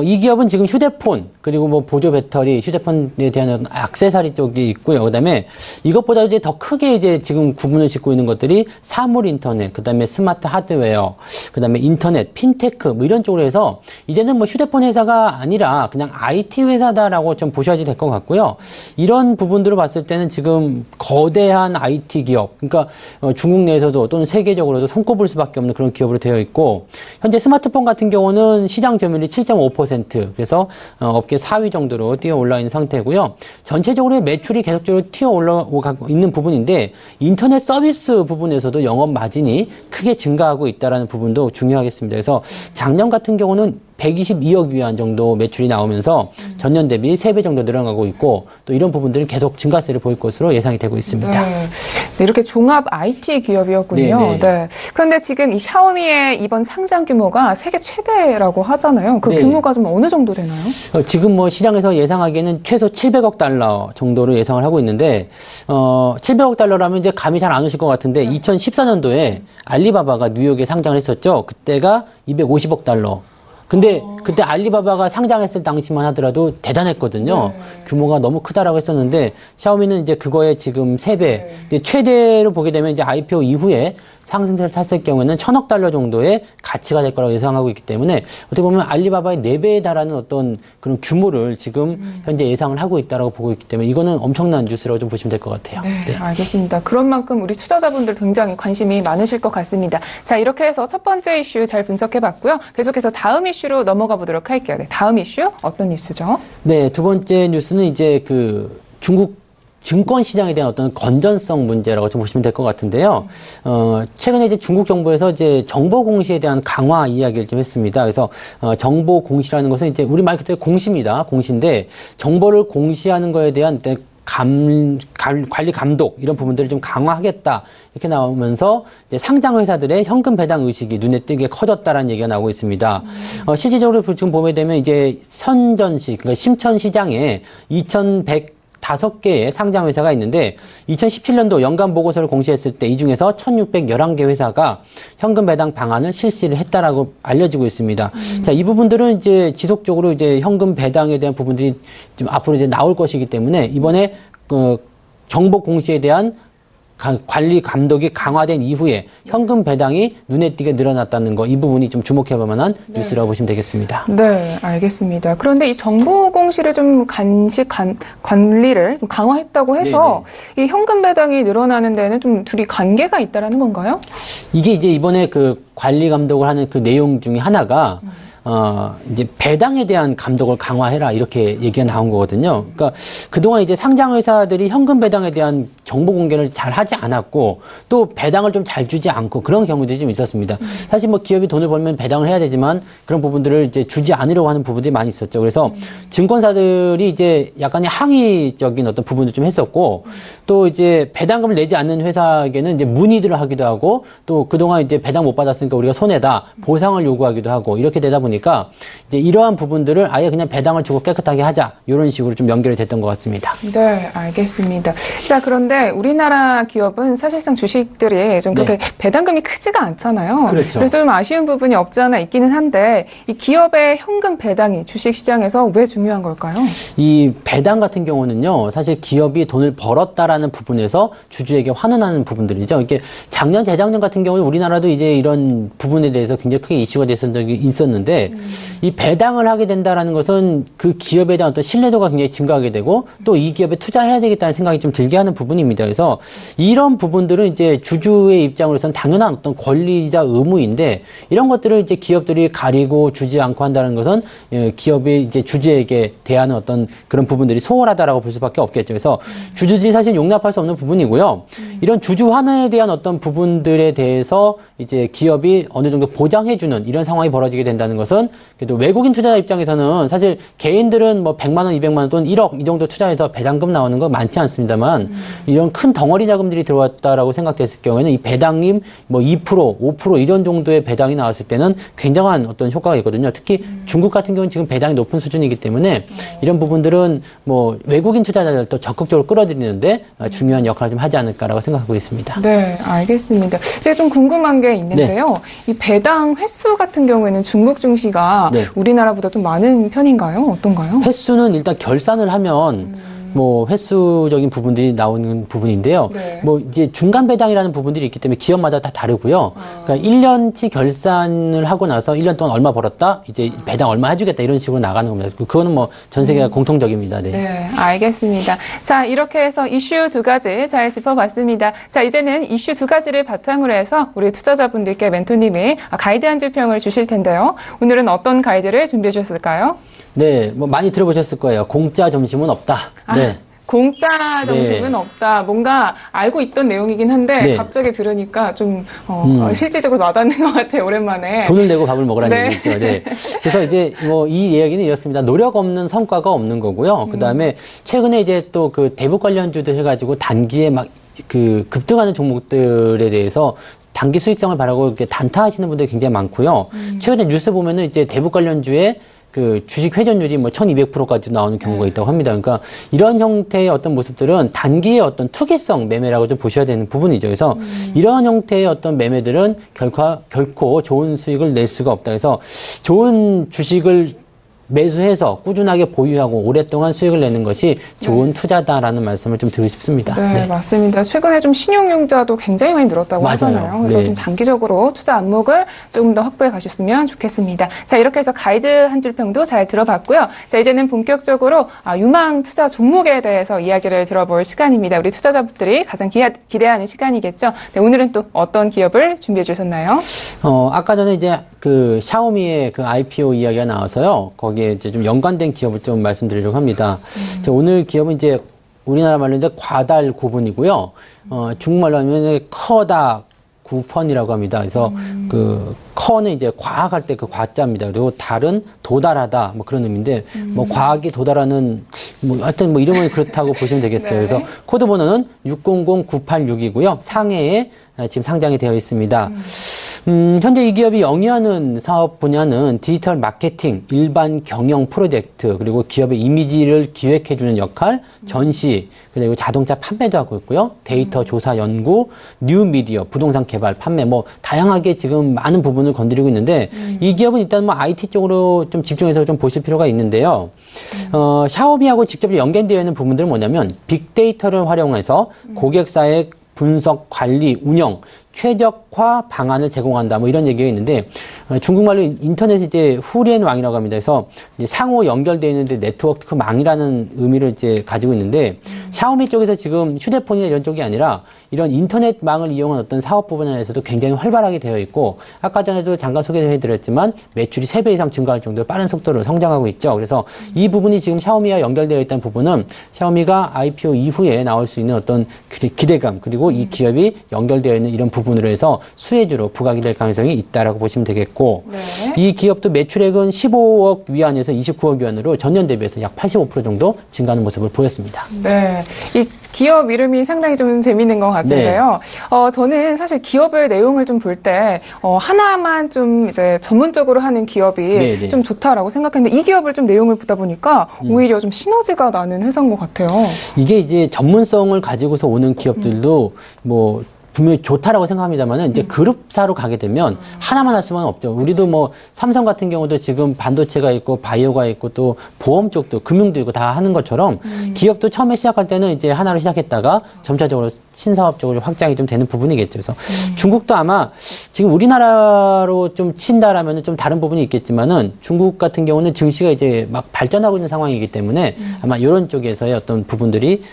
이 기업은 지금 휴대폰 그리고 뭐 보조 배터리, 휴대폰에 대한 액세서리 쪽이 있고요. 그다음에 이것보다 이제 더 크게 이제 지금 구분을 짓고 있는 것들이 사물 인터넷, 그다음에 스마트 하드웨어, 그다음에 인터넷, 핀테크 뭐 이런 쪽으로 해서 이제는 뭐 휴대폰 회사가 아니라 그냥 IT 회사다라고 좀 보셔야지 될 것 같고요. 이런 부분들을 봤을 때는 지금 거대한 IT 기업, 그러니까 중국 내에서도 또는 세계적으로도 손꼽을 수밖에 없는 그런 기업으로 되어 있고 현재 스마트폰 같은 경우는 시장 점유율이 7.5% 그래서 업계 4위 정도로 뛰어 올라 있는 상태고요. 전체적으로 매출이 계속적으로 튀어 올라가고 있는 부분인데 인터넷 서비스 부분에서도 영업 마진이 크게 증가하고 있다는 부분도 중요하겠습니다. 그래서 작년 같은 경우는 122억 위안 정도 매출이 나오면서 전년 대비 3배 정도 늘어나고 있고 또 이런 부분들은 계속 증가세를 보일 것으로 예상이 되고 있습니다. 네, 이렇게 종합 IT 기업이었군요. 네. 그런데 지금 이 샤오미의 이번 상장 규모가 세계 최대라고 하잖아요. 그 규모가 좀 어느 정도 되나요? 지금 뭐 시장에서 예상하기에는 최소 700억 달러 정도로 예상을 하고 있는데 700억 달러라면 이제 감이 잘 안 오실 것 같은데 2014년도에 알리바바가 뉴욕에 상장을 했었죠. 그때가 250억 달러. 근데 그때 알리바바가 상장했을 당시만 하더라도 대단했거든요. 규모가 너무 크다라고 했었는데 샤오미는 이제 그거에 지금 3배. 근데 최대로 보게 되면 이제 IPO 이후에 상승세를 탔을 경우에는 1,000억 달러 정도의 가치가 될 거라고 예상하고 있기 때문에 어떻게 보면 알리바바의 4배에 달하는 어떤 그런 규모를 지금 현재 예상을 하고 있다라고 보고 있기 때문에 이거는 엄청난 뉴스라고 좀 보시면 될 것 같아요. 네, 알겠습니다. 그런 만큼 우리 투자자분들 굉장히 관심이 많으실 것 같습니다. 자, 이렇게 해서 첫 번째 이슈 잘 분석해봤고요. 계속해서 다음 이슈로 넘어가 보도록 할게요. 네, 다음 이슈 어떤 뉴스죠? 네, 두 번째 뉴스는 이제 그 중국 증권 시장에 대한 어떤 건전성 문제라고 좀 보시면 될 것 같은데요. 최근에 이제 중국 정부에서 이제 정보 공시에 대한 강화 이야기를 좀 했습니다. 그래서 정보 공시라는 것은 이제 우리말 그대로 공시입니다. 공시인데 정보를 공시하는 거에 대한 관리 감독 이런 부분들을 좀 강화하겠다 이렇게 나오면서 이제 상장 회사들의 현금 배당 의식이 눈에 띄게 커졌다라는 얘기가 나오고 있습니다. 실질적으로 지금 보게 되면 이제 선전시 그러니까 심천 시장에 2,105개의 상장 회사가 있는데 2017년도 연간 보고서를 공시했을 때 이 중에서 1,611개 회사가 현금 배당 방안을 실시를 했다라고 알려지고 있습니다. 자, 이 부분들은 이제 지속적으로 이제 현금 배당에 대한 부분들이 좀 앞으로 이제 나올 것이기 때문에 이번에 정보 공시에 대한 관리 감독이 강화된 이후에 현금 배당이 눈에 띄게 늘어났다는 거, 이 부분이 좀 주목해볼 만한 뉴스라고 보시면 되겠습니다. 네, 알겠습니다. 그런데 이 정보 공시를 좀 관리를 좀 강화했다고 해서 이 현금 배당이 늘어나는 데는 좀 둘이 관계가 있다라는 건가요? 이게 이제 이번에 그 관리 감독을 하는 그 내용 중에 하나가 이제 배당에 대한 감독을 강화해라 이렇게 얘기가 나온 거거든요. 그러니까 그동안 이제 상장 회사들이 현금 배당에 대한 정보 공개를 잘 하지 않았고 또 배당을 좀 잘 주지 않고 그런 경우들이 좀 있었습니다. 사실 뭐 기업이 돈을 벌면 배당을 해야 되지만 그런 부분들을 이제 주지 않으려고 하는 부분들이 많이 있었죠. 그래서 증권사들이 이제 약간의 항의적인 어떤 부분도 좀 했었고 또 이제 배당금을 내지 않는 회사에게는 이제 문의들을 하기도 하고 또 그동안 이제 배당 못 받았으니까 우리가 손해다 보상을 요구하기도 하고 이렇게 되다 보니까 이제 이러한 부분들을 아예 그냥 배당을 주고 깨끗하게 하자 이런 식으로 좀 연결이 됐던 것 같습니다. 네, 알겠습니다. 자, 그런데 우리나라 기업은 사실상 주식들이 좀 그렇게 배당금이 크지가 않잖아요. 그렇죠. 그래서 좀 아쉬운 부분이 없지 않아 있기는 한데 이 기업의 현금 배당이 주식시장에서 왜 중요한 걸까요? 이 배당 같은 경우는요, 사실 기업이 돈을 벌었다라는 부분에서 주주에게 환원하는 부분들이죠. 이게 작년, 재작년 같은 경우에 우리나라도 이제 이런 부분에 대해서 굉장히 크게 이슈가 됐었던 적이 있었는데 이 배당을 하게 된다라는 것은 그 기업에 대한 어떤 신뢰도가 굉장히 증가하게 되고 또 이 기업에 투자해야 되겠다는 생각이 좀 들게 하는 부분입니다. 그래서 이런 부분들은 이제 주주의 입장으로서는 당연한 어떤 권리이자 의무인데 이런 것들을 이제 기업들이 가리고 주지 않고 한다는 것은 기업이 이제 주주에게 대하는 어떤 그런 부분들이 소홀하다라고 볼 수밖에 없겠죠. 그래서 주주들이 사실 용납할 수 없는 부분이고요. 이런 주주 환원에 대한 어떤 부분들에 대해서 이제 기업이 어느 정도 보장해주는 이런 상황이 벌어지게 된다는 것은 그래도 외국인 투자자 입장에서는 사실 개인들은 뭐 100만 원, 200만 원 또는 1억 이 정도 투자해서 배당금 나오는 거 많지 않습니다만 이런 큰 덩어리 자금들이 들어왔다라고 생각됐을 경우에는 이 배당임 뭐 2%, 5% 이런 정도의 배당이 나왔을 때는 굉장한 어떤 효과가 있거든요. 특히 중국 같은 경우는 지금 배당이 높은 수준이기 때문에 이런 부분들은 뭐 외국인 투자자들도 적극적으로 끌어들이는데 중요한 역할을 좀 하지 않을까라고 생각하고 있습니다. 네, 알겠습니다. 제가 좀 궁금한 게 있는데요. 이 배당 횟수 같은 경우에는 중국 증시가 우리나라보다 좀 많은 편인가요? 어떤가요? 횟수는 일단 결산을 하면 뭐 횟수적인 부분들이 나오는 부분인데요. 뭐 이제 중간 배당이라는 부분들이 있기 때문에 기업마다 다 다르고요. 그러니까 1년치 결산을 하고 나서 1년 동안 얼마 벌었다, 이제 배당 얼마 해주겠다 이런 식으로 나가는 겁니다. 그거는 뭐 전 세계가 공통적입니다. 네, 알겠습니다. 자, 이렇게 해서 이슈 두 가지 잘 짚어봤습니다. 자, 이제는 이슈 두 가지를 바탕으로 해서 우리 투자자분들께 멘토님이 가이드 한 줄 평을 주실 텐데요. 오늘은 어떤 가이드를 준비해 주셨을까요? 네, 뭐 많이 들어보셨을 거예요. 공짜 점심은 없다. 네. 공짜 점심은 없다. 뭔가 알고 있던 내용이긴 한데 갑자기 들으니까 좀 실질적으로 와닿는 것 같아요. 오랜만에. 돈을 내고 밥을 먹으라는 얘기죠. 네. 그래서 이제 뭐 이 이야기는 이렇습니다. 노력 없는 성과가 없는 거고요. 그다음에 최근에 이제 또 그 대북 관련주들 해가지고 단기에 막 그 급등하는 종목들에 대해서 단기 수익성을 바라고 이렇게 단타하시는 분들이 굉장히 많고요. 최근에 뉴스 보면은 이제 대북 관련주에 그 주식 회전율이 뭐 1200%까지 나오는 경우가 있다고 합니다. 그러니까 이런 형태의 어떤 모습들은 단기의 어떤 투기성 매매라고 좀 보셔야 되는 부분이죠. 그래서 이런 형태의 어떤 매매들은 결코 좋은 수익을 낼 수가 없다. 그래서 좋은 주식을 매수해서 꾸준하게 보유하고 오랫동안 수익을 내는 것이 좋은 투자다라는 말씀을 좀 드리고 싶습니다. 네, 맞습니다. 최근에 좀 신용융자도 굉장히 많이 늘었다고 하잖아요. 그래서 좀 장기적으로 투자 안목을 조금 더 확보해 가셨으면 좋겠습니다. 자, 이렇게 해서 가이드 한 줄 평도 잘 들어봤고요. 자, 이제는 본격적으로 유망 투자 종목에 대해서 이야기를 들어볼 시간입니다. 우리 투자자분들이 가장 기대하는 시간이겠죠. 네, 오늘은 또 어떤 기업을 준비해 주셨나요? 아까 전에 이제 그 샤오미의 그 IPO 이야기가 나와서요. 거기에 이제 좀 연관된 기업을 좀 말씀드리려고 합니다. 오늘 기업은 이제 우리나라 말로 이제 과달 구분이고요. 중국말로 하면 커다 구펀이라고 합니다. 그래서 그 커는 이제 과학할 때 그 과자입니다. 그리고 달은 도달하다 뭐 그런 의미인데 뭐 과학이 도달하는 뭐 하여튼 뭐 이름은 그렇다고 보시면 되겠어요. 네. 그래서 코드 번호는 600986이고요. 상해에 지금 상장이 되어 있습니다. 현재 이 기업이 영위하는 사업 분야는 디지털 마케팅, 일반 경영 프로젝트, 그리고 기업의 이미지를 기획해주는 역할, 전시, 그리고 자동차 판매도 하고 있고요. 데이터 조사 연구, 뉴 미디어, 부동산 개발, 판매, 뭐 다양하게 지금 많은 부분을 건드리고 있는데 이 기업은 일단 뭐 IT 쪽으로 좀 집중해서 좀 보실 필요가 있는데요. 샤오미하고 직접 연계되어 있는 부분들은 뭐냐면 빅데이터를 활용해서 고객사의 분석, 관리, 운영, 최적화 방안을 제공한다. 뭐 이런 얘기가 있는데 중국말로 인터넷이 이제 후리엔 왕이라고 합니다. 그래서 이제 상호 연결되어 있는데 네트워크 망이라는 의미를 이제 가지고 있는데 샤오미 쪽에서 지금 휴대폰이나 이런 쪽이 아니라 이런 인터넷망을 이용한 어떤 사업 부분에서도 굉장히 활발하게 되어 있고 아까 전에도 잠깐 소개를 해드렸지만 매출이 3배 이상 증가할 정도로 빠른 속도로 성장하고 있죠. 그래서 이 부분이 지금 샤오미와 연결되어 있다는 부분은 샤오미가 IPO 이후에 나올 수 있는 어떤 기대감 그리고 이 기업이 연결되어 있는 이런 부분으로 해서 수혜주로 부각이 될 가능성이 있다라고 보시면 되겠고 네. 이 기업도 매출액은 15억 위안에서 29억 위안으로 전년 대비해서 약 85% 정도 증가하는 모습을 보였습니다. 네. 이 기업 이름이 상당히 좀 재밌는 것 같은데요. 저는 사실 기업의 내용을 좀 볼 때, 하나만 좀 이제 전문적으로 하는 기업이 네네. 좀 좋다라고 생각했는데, 이 기업을 좀 내용을 보다 보니까 오히려 좀 시너지가 나는 회사인 것 같아요. 이게 이제 전문성을 가지고서 오는 기업들도 뭐 분명히 좋다라고 생각합니다만은 이제 그룹사로 가게 되면 하나만 할 수만 없죠. 우리도 뭐 삼성 같은 경우도 지금 반도체가 있고 바이오가 있고 또 보험 쪽도 금융도 있고 다 하는 것처럼 기업도 처음에 시작할 때는 이제 하나로 시작했다가 점차적으로 신사업 쪽으로 확장이 좀 되는 부분이겠죠. 그래서 중국도 아마 지금 우리나라로 좀 친다라면 좀 다른 부분이 있겠지만은 중국 같은 경우는 증시가 이제 막 발전하고 있는 상황이기 때문에 아마 이런 쪽에서의 어떤 부분들이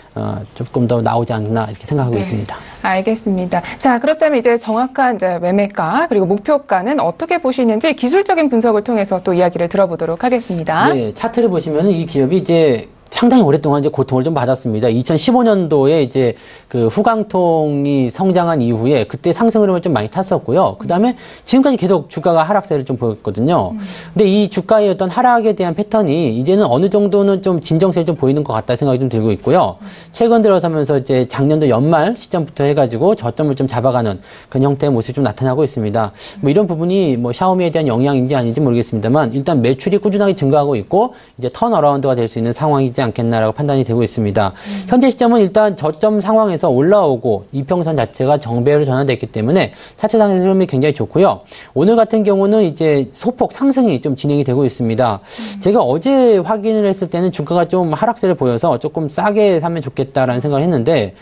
조금 더 나오지 않나 이렇게 생각하고 있습니다. 알겠습니다. 자, 그렇다면 이제 정확한 이제 매매가 그리고 목표가는 어떻게 보시는지 기술적인 분석을 통해서 또 이야기를 들어보도록 하겠습니다. 네, 차트를 보시면 이 기업이 이제 상당히 오랫동안 이제 고통을 좀 받았습니다. 2015년도에 이제 그 후광통이 성장한 이후에 그때 상승 흐름을 좀 많이 탔었고요. 그 다음에 지금까지 계속 주가가 하락세를 좀 보였거든요. 근데 이 주가의 어떤 하락에 대한 패턴이 이제는 어느 정도는 좀 진정세를 좀 보이는 것 같다 생각이 좀 들고 있고요. 최근 들어서면서 이제 작년도 연말 시점부터 해가지고 저점을 좀 잡아가는 그런 형태의 모습이 좀 나타나고 있습니다. 뭐 이런 부분이 뭐 샤오미에 대한 영향인지 아닌지 모르겠습니다만 일단 매출이 꾸준하게 증가하고 있고 이제 턴어라운드가 될 수 있는 상황이지 않겠나라고 판단이 되고 있습니다. 현재 시점은 일단 저점 상황에서 올라오고 이평선 자체가 정배열로 전환됐기 때문에 차트상의 흐름이 굉장히 좋고요. 오늘 같은 경우는 이제 소폭 상승이 좀 진행이 되고 있습니다. 제가 어제 확인을 했을 때는 주가가 좀 하락세를 보여서 조금 싸게 사면 좋겠다라는 생각을 했는데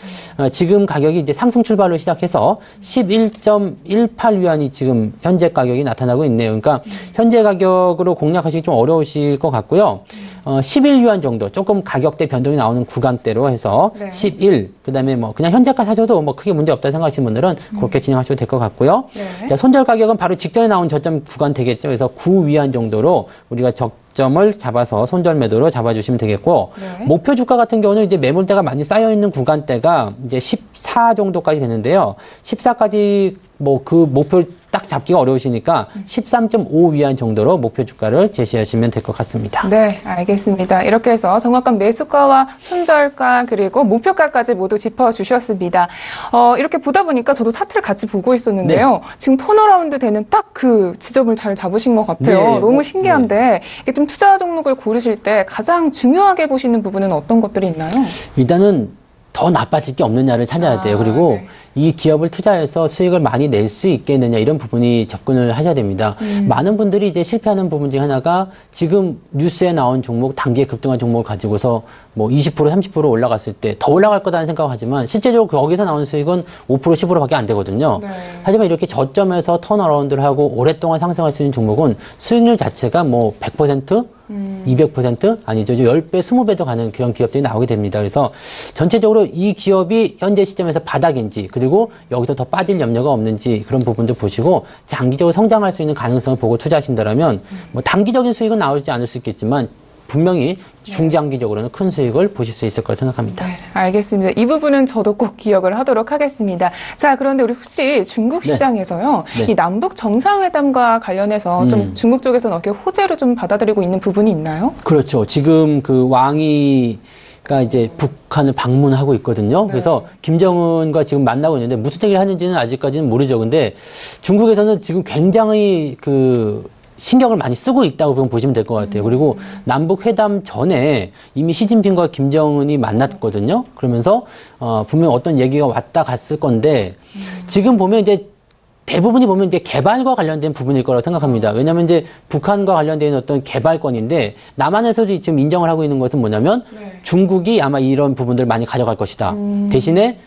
지금 가격이 이제 상승 출발로 시작해서 11.18위안이 지금 현재 가격이 나타나고 있네요. 그러니까 현재 가격으로 공략하시기 좀 어려우실 것 같고요. 11위안 정도 조금 가격대 변동이 나오는 구간대로 해서 네. 11 그다음에 뭐 그냥 현재가 사셔도 뭐 크게 문제 없다 생각하시는 분들은 그렇게 진행하셔도 될 것 같고요. 네. 자, 손절 가격은 바로 직전에 나온 저점 구간 되겠죠. 그래서 9위안 정도로 우리가 적점을 잡아서 손절 매도로 잡아주시면 되겠고 네. 목표 주가 같은 경우는 이제 매물대가 많이 쌓여 있는 구간대가 이제 14 정도까지 되는데요. 14까지 뭐 그 목표를 딱 잡기가 어려우시니까 13.5위안 정도로 목표 주가를 제시하시면 될 것 같습니다. 네, 알겠습니다. 이렇게 해서 정확한 매수가와 손절가 그리고 목표가까지 모두 짚어주셨습니다. 이렇게 보다 보니까 저도 차트를 같이 보고 있었는데요. 지금 턴어라운드 되는 딱 그 지점을 잘 잡으신 것 같아요. 네. 너무 신기한데 이게 좀 투자 종목을 고르실 때 가장 중요하게 보시는 부분은 어떤 것들이 있나요? 일단은 더 나빠질 게 없느냐를 찾아야 돼요. 그리고 네. 이 기업을 투자해서 수익을 많이 낼 수 있겠느냐 이런 부분이 접근을 하셔야 됩니다. 많은 분들이 이제 실패하는 부분 중에 하나가 지금 뉴스에 나온 종목, 단기에 급등한 종목을 가지고서 뭐 20% 30% 올라갔을 때 더 올라갈 거다는 생각을 하지만 실제적으로 거기서 나오는 수익은 5% 10%밖에 안 되거든요. 네. 하지만 이렇게 저점에서 턴어라운드를 하고 오랫동안 상승할 수 있는 종목은 수익률 자체가 뭐 100%? 200% 아니죠. 10배, 20배도 가는 그런 기업들이 나오게 됩니다. 그래서 전체적으로 이 기업이 현재 시점에서 바닥인지 그리고 여기서 더 빠질 염려가 없는지 그런 부분도 보시고 장기적으로 성장할 수 있는 가능성을 보고 투자하신다면 뭐 단기적인 수익은 나오지 않을 수 있겠지만 분명히 중장기적으로는 큰 수익을 보실 수 있을 거라 생각합니다. 네, 알겠습니다. 이 부분은 저도 꼭 기억을 하도록 하겠습니다. 자, 그런데 우리 혹시 중국 시장에서요, 네. 이 남북 정상회담과 관련해서 좀 중국 쪽에서는 어떻게 호재로 좀 받아들이고 있는 부분이 있나요? 그렇죠. 지금 그 왕이가 이제 북한을 방문하고 있거든요. 그래서 김정은과 지금 만나고 있는데 무슨 얘기를 하는지는 아직까지는 모르죠. 근데 중국에서는 지금 굉장히 신경을 많이 쓰고 있다고 보시면 될 것 같아요. 그리고 남북 회담 전에 이미 시진핑과 김정은이 만났거든요. 그러면서 분명 어떤 얘기가 왔다 갔을 건데 지금 보면 이제 대부분이 보면 이제 개발과 관련된 부분일 거라고 생각합니다. 왜냐하면 이제 북한과 관련된 어떤 개발권인데 남한에서도 지금 인정을 하고 있는 것은 뭐냐면 중국이 아마 이런 부분들을 많이 가져갈 것이다. 대신에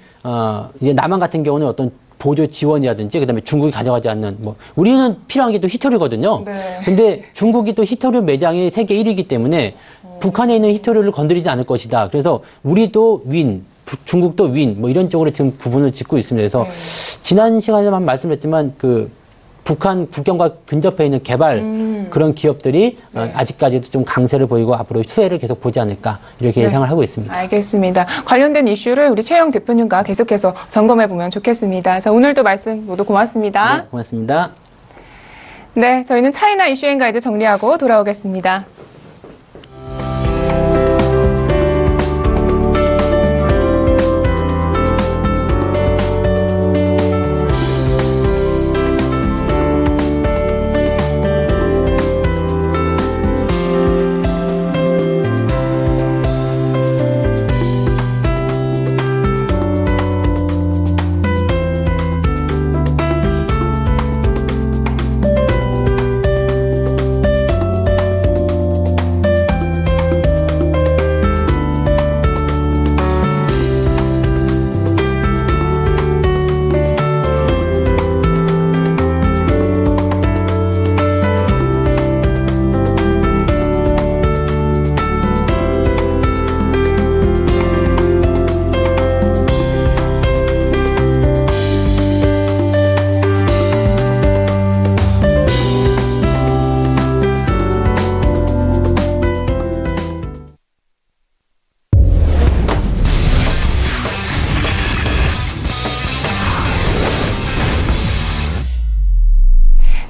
이제 남한 같은 경우는 어떤 보조 지원이라든지 그다음에 중국이 가져가지 않는 우리는 필요한 게 또 히토류거든요. 근데 중국이 또 히토류 매장이 세계 1위이기 때문에 북한에 있는 히토류를 건드리지 않을 것이다. 그래서 우리도 윈, 중국도 윈, 이런 쪽으로 지금 구분을 짓고 있습니다. 그래서 지난 시간에만 말씀했지만 북한 국경과 근접해 있는 개발 그런 기업들이 아직까지도 좀 강세를 보이고 앞으로 수혜를 계속 보지 않을까 이렇게 예상을 하고 있습니다. 알겠습니다. 관련된 이슈를 우리 최영 대표님과 계속해서 점검해 보면 좋겠습니다. 자, 오늘도 말씀 모두 고맙습니다. 네, 고맙습니다. 네, 저희는 차이나 이슈앤가이드 정리하고 돌아오겠습니다.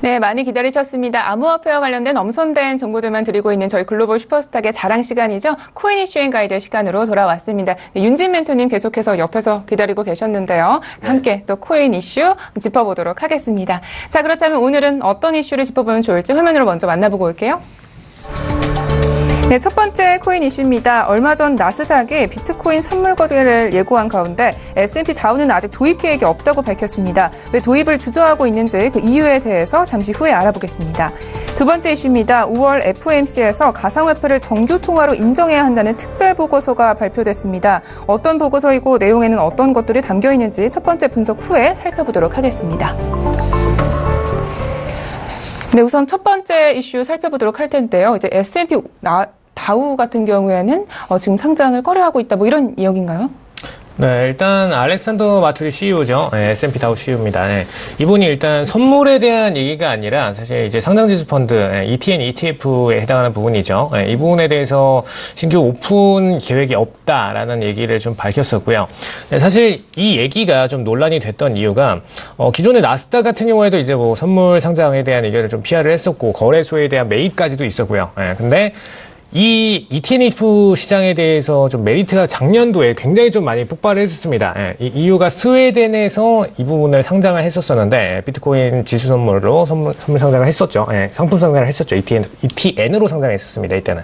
네, 많이 기다리셨습니다. 암호화폐와 관련된 엄선된 정보들만 드리고 있는 저희 글로벌 슈퍼스탁의 자랑 시간이죠. 코인 이슈앤가이드 시간으로 돌아왔습니다. 네, 윤진 멘토님 계속해서 옆에서 기다리고 계셨는데요. 함께 또 코인 이슈 짚어보도록 하겠습니다. 자, 그렇다면 오늘은 어떤 이슈를 짚어보면 좋을지 화면으로 먼저 만나보고 올게요. 네, 첫 번째 코인 이슈입니다. 얼마 전 나스닥이 비트코인 선물 거래를 예고한 가운데 S&P 다우는 아직 도입 계획이 없다고 밝혔습니다. 왜 도입을 주저하고 있는지 그 이유에 대해서 잠시 후에 알아보겠습니다. 두 번째 이슈입니다. 5월 FOMC에서 가상화폐를 정규 통화로 인정해야 한다는 특별 보고서가 발표됐습니다. 어떤 보고서이고 내용에는 어떤 것들이 담겨 있는지 첫 번째 분석 후에 살펴보도록 하겠습니다. 네, 우선 첫 번째 이슈 살펴보도록 할 텐데요. 이제 S&P 다우 같은 경우에는 지금 상장을 꺼려하고 있다, 이런 이야기인가요? 네, 일단 알렉산더 마투리 CEO죠. 네, S&P 다우 CEO입니다. 네, 이분이 일단 선물에 대한 얘기가 아니라 사실 이제 상장지수 펀드 ETN, ETF에 해당하는 부분이죠. 네, 이 부분에 대해서 신규 오픈 계획이 없다라는 얘기를 좀 밝혔었고요. 네, 사실 이 얘기가 좀 논란이 됐던 이유가 기존의 나스닥 같은 경우에도 이제 선물 상장에 대한 의견을 좀 피하를 했었고 거래소에 대한 매입까지도 있었고요. 네, 근데 이 ETF 시장에 대해서 좀 메리트가 작년도에 굉장히 좀 많이 폭발을 했었습니다. 이 이유가 스웨덴에서 이 부분을 상장을 했었었는데 비트코인 지수 선물로 선물 상장을 했었죠. 상품 상장을 했었죠. ETN으로 상장했었습니다. 이때는.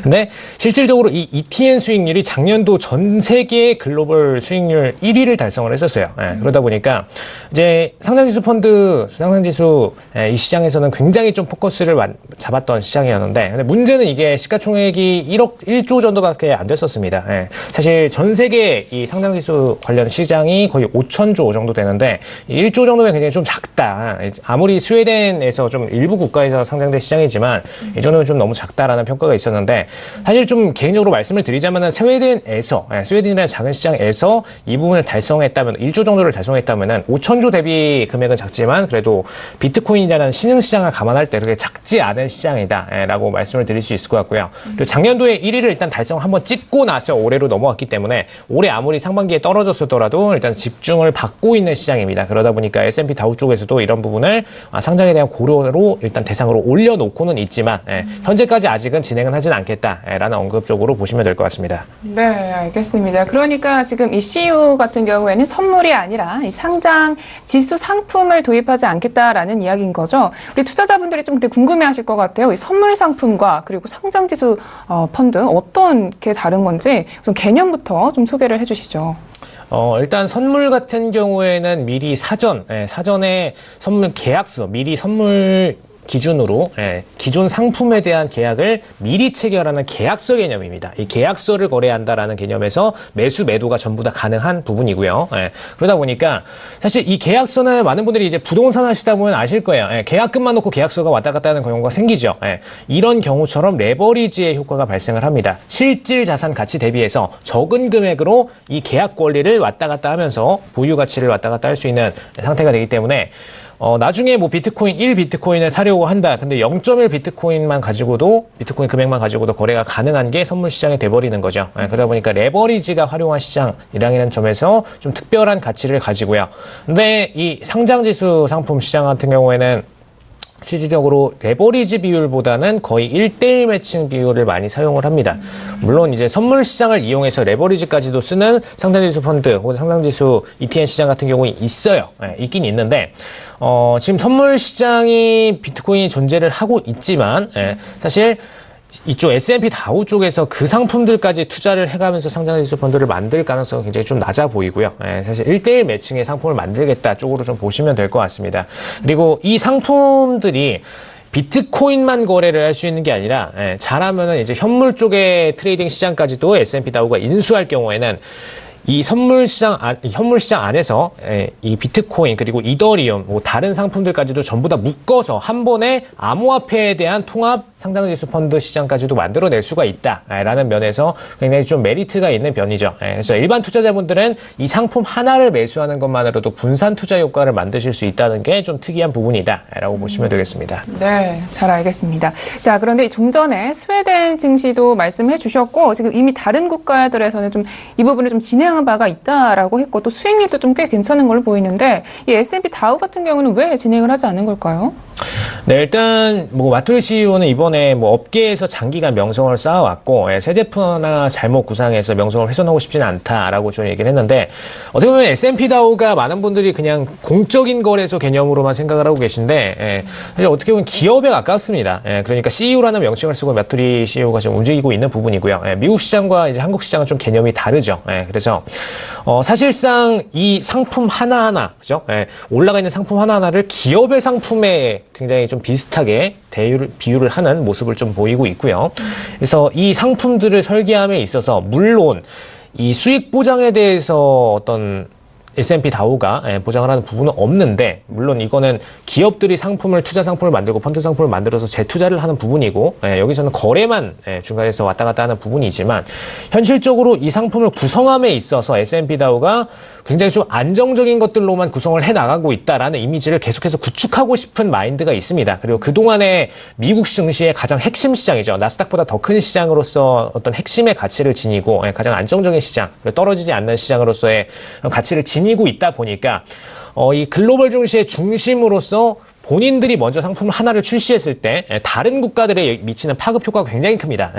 근데 실질적으로 이 ETN 수익률이 작년도 전 세계 글로벌 수익률 1위를 달성을 했었어요. 그러다 보니까 이제 상장지수 펀드, 상장지수 이 시장에서는 굉장히 좀 포커스를 잡았던 시장이었는데 근데 문제는 이게 시가총액이 1조 정도밖에 안 됐었습니다. 사실 전 세계 이 상장지수 관련 시장이 거의 5천조 정도 되는데 1조 정도면 굉장히 좀 작다. 아무리 스웨덴에서 좀 일부 국가에서 상장된 시장이지만 이 정도면 좀 너무 작다라는 평가가 있었는데 사실 좀 개인적으로 말씀을 드리자면은 스웨덴이라는 작은 시장에서 이 부분을 달성했다면 1조 정도를 달성했다면은 5천조 대비 금액은 작지만 그래도 비트코인이라는 신흥 시장을 감안할 때 그렇게 작지 않은 시장이다라고 말씀을 드릴 수 있을 것 같고요. 그리고 작년도에 1위를 일단 달성을 한번 찍고 나서 올해로 넘어왔기 때문에 올해 아무리 상반기에 떨어졌더라도 일단 집중을 받고 있는 시장입니다. 그러다 보니까 S&P 다우 쪽에서도 이런 부분을 상장에 대한 고려로 일단 대상으로 올려놓고는 있지만 현재까지 아직은 진행은 하진 않겠다라는 언급 쪽으로 보시면 될 것 같습니다. 네, 알겠습니다. 그러니까 지금 이 CU 같은 경우에는 선물이 아니라 이 상장 지수 상품을 도입하지 않겠다라는 이야기인 거죠. 우리 투자자분들이 좀 궁금해하실 것 같아요. 이 선물 상품과 그리고 상장 지수 펀드 어떤 게 다른 건지 우선 개념부터 좀 소개를 해주시죠. 일단 선물 같은 경우에는 미리 사전에 선물 계약서, 미리 선물 기준으로 기존 상품에 대한 계약을 미리 체결하는 계약서 개념입니다. 이 계약서를 거래한다라는 개념에서 매수 매도가 전부 다 가능한 부분이고요. 그러다 보니까 사실 이 계약서는 많은 분들이 이제 부동산 하시다 보면 아실 거예요. 계약금만 놓고 계약서가 왔다 갔다 하는 경우가 생기죠. 이런 경우처럼 레버리지의 효과가 발생을 합니다. 실질 자산 가치 대비해서 적은 금액으로 이 계약 권리를 왔다 갔다 하면서 보유 가치를 왔다 갔다 할 수 있는 상태가 되기 때문에 나중에 뭐 비트코인 1비트코인을 사려고 한다. 근데 0.1 비트코인 금액만 가지고도 거래가 가능한 게 선물 시장이 돼버리는 거죠. 그러다 보니까 레버리지가 활용한 시장이라는 점에서 좀 특별한 가치를 가지고요. 근데 이 상장지수 상품 시장 같은 경우에는 실질적으로 레버리지 비율보다는 거의 1:1 매칭 비율을 많이 사용을 합니다. 물론 이제 선물 시장을 이용해서 레버리지까지도 쓰는 상장지수 펀드 혹은 상장지수 ETN 시장 같은 경우는 있어요. 있긴 있는데 지금 선물 시장이 비트코인이 존재를 하고 있지만 사실 이쪽 S&P 다우 쪽에서 그 상품들까지 투자를 해가면서 상장지수 펀드를 만들 가능성은 굉장히 좀 낮아 보이고요. 사실 1:1 매칭의 상품을 만들겠다 쪽으로 좀 보시면 될 것 같습니다. 그리고 이 상품들이 비트코인만 거래를 할 수 있는 게 아니라 잘하면은 이제 현물 쪽의 트레이딩 시장까지도 S&P 다우가 인수할 경우에는 이 현물 시장 안에서 이 비트코인 그리고 이더리움 뭐 다른 상품들까지도 전부 다 묶어서 한 번에 암호화폐에 대한 통합 상장지수 펀드 시장까지도 만들어낼 수가 있다라는 면에서 굉장히 좀 메리트가 있는 편이죠. 그래서 일반 투자자분들은 이 상품 하나를 매수하는 것만으로도 분산 투자 효과를 만드실 수 있다는 게 좀 특이한 부분이다라고 보시면 되겠습니다. 네, 잘 알겠습니다. 자, 그런데 좀 전에 스웨덴 증시도 말씀해 주셨고 지금 이미 다른 국가들에서는 좀 이 부분을 좀 진행한 바가 있다라고 했고 또 수익률도 좀 꽤 괜찮은 걸로 보이는데 이 S&P 다우 같은 경우는 왜 진행을 하지 않은 걸까요? 네, 일단 뭐 마토리 CEO는 이번에 뭐 업계에서 장기간 명성을 쌓아왔고 새 제품 하나 잘못 구상해서 명성을 훼손하고 싶지는 않다라고 좀 얘기를 했는데 어떻게 보면 S&P 다우가 많은 분들이 그냥 공적인 거래소 개념으로만 생각을 하고 계신데 사실 어떻게 보면 기업에 가깝습니다. 그러니까 CEO라는 명칭을 쓰고 마토리 CEO가 지금 움직이고 있는 부분이고요. 미국 시장과 이제 한국 시장은 좀 개념이 다르죠. 그래서 사실상 이 상품 하나하나, 그죠? 올라가 있는 상품 하나하나를 기업의 상품에 굉장히 좀 비슷하게 비유를 하는 모습을 좀 보이고 있고요. 그래서 이 상품들을 설계함에 있어서 물론 이 수익 보장에 대해서 어떤 S&P 다우가 보장을 하는 부분은 없는데 물론 이거는 기업들이 투자 상품을 만들고 펀드 상품을 만들어서 재투자를 하는 부분이고 여기서는 거래만 중간에서 왔다 갔다 하는 부분이지만 현실적으로 이 상품을 구성함에 있어서 S&P 다우가 굉장히 좀 안정적인 것들로만 구성을 해나가고 있다라는 이미지를 계속해서 구축하고 싶은 마인드가 있습니다. 그리고 그동안의 미국 증시의 가장 핵심 시장이죠. 나스닥보다 더 큰 시장으로서 어떤 핵심의 가치를 지니고 가장 안정적인 시장, 떨어지지 않는 시장으로서의 가치를 지니고 있다 보니까 이 글로벌 증시의 중심으로서 본인들이 먼저 상품 하나를 출시했을 때 다른 국가들에 미치는 파급 효과가 굉장히 큽니다.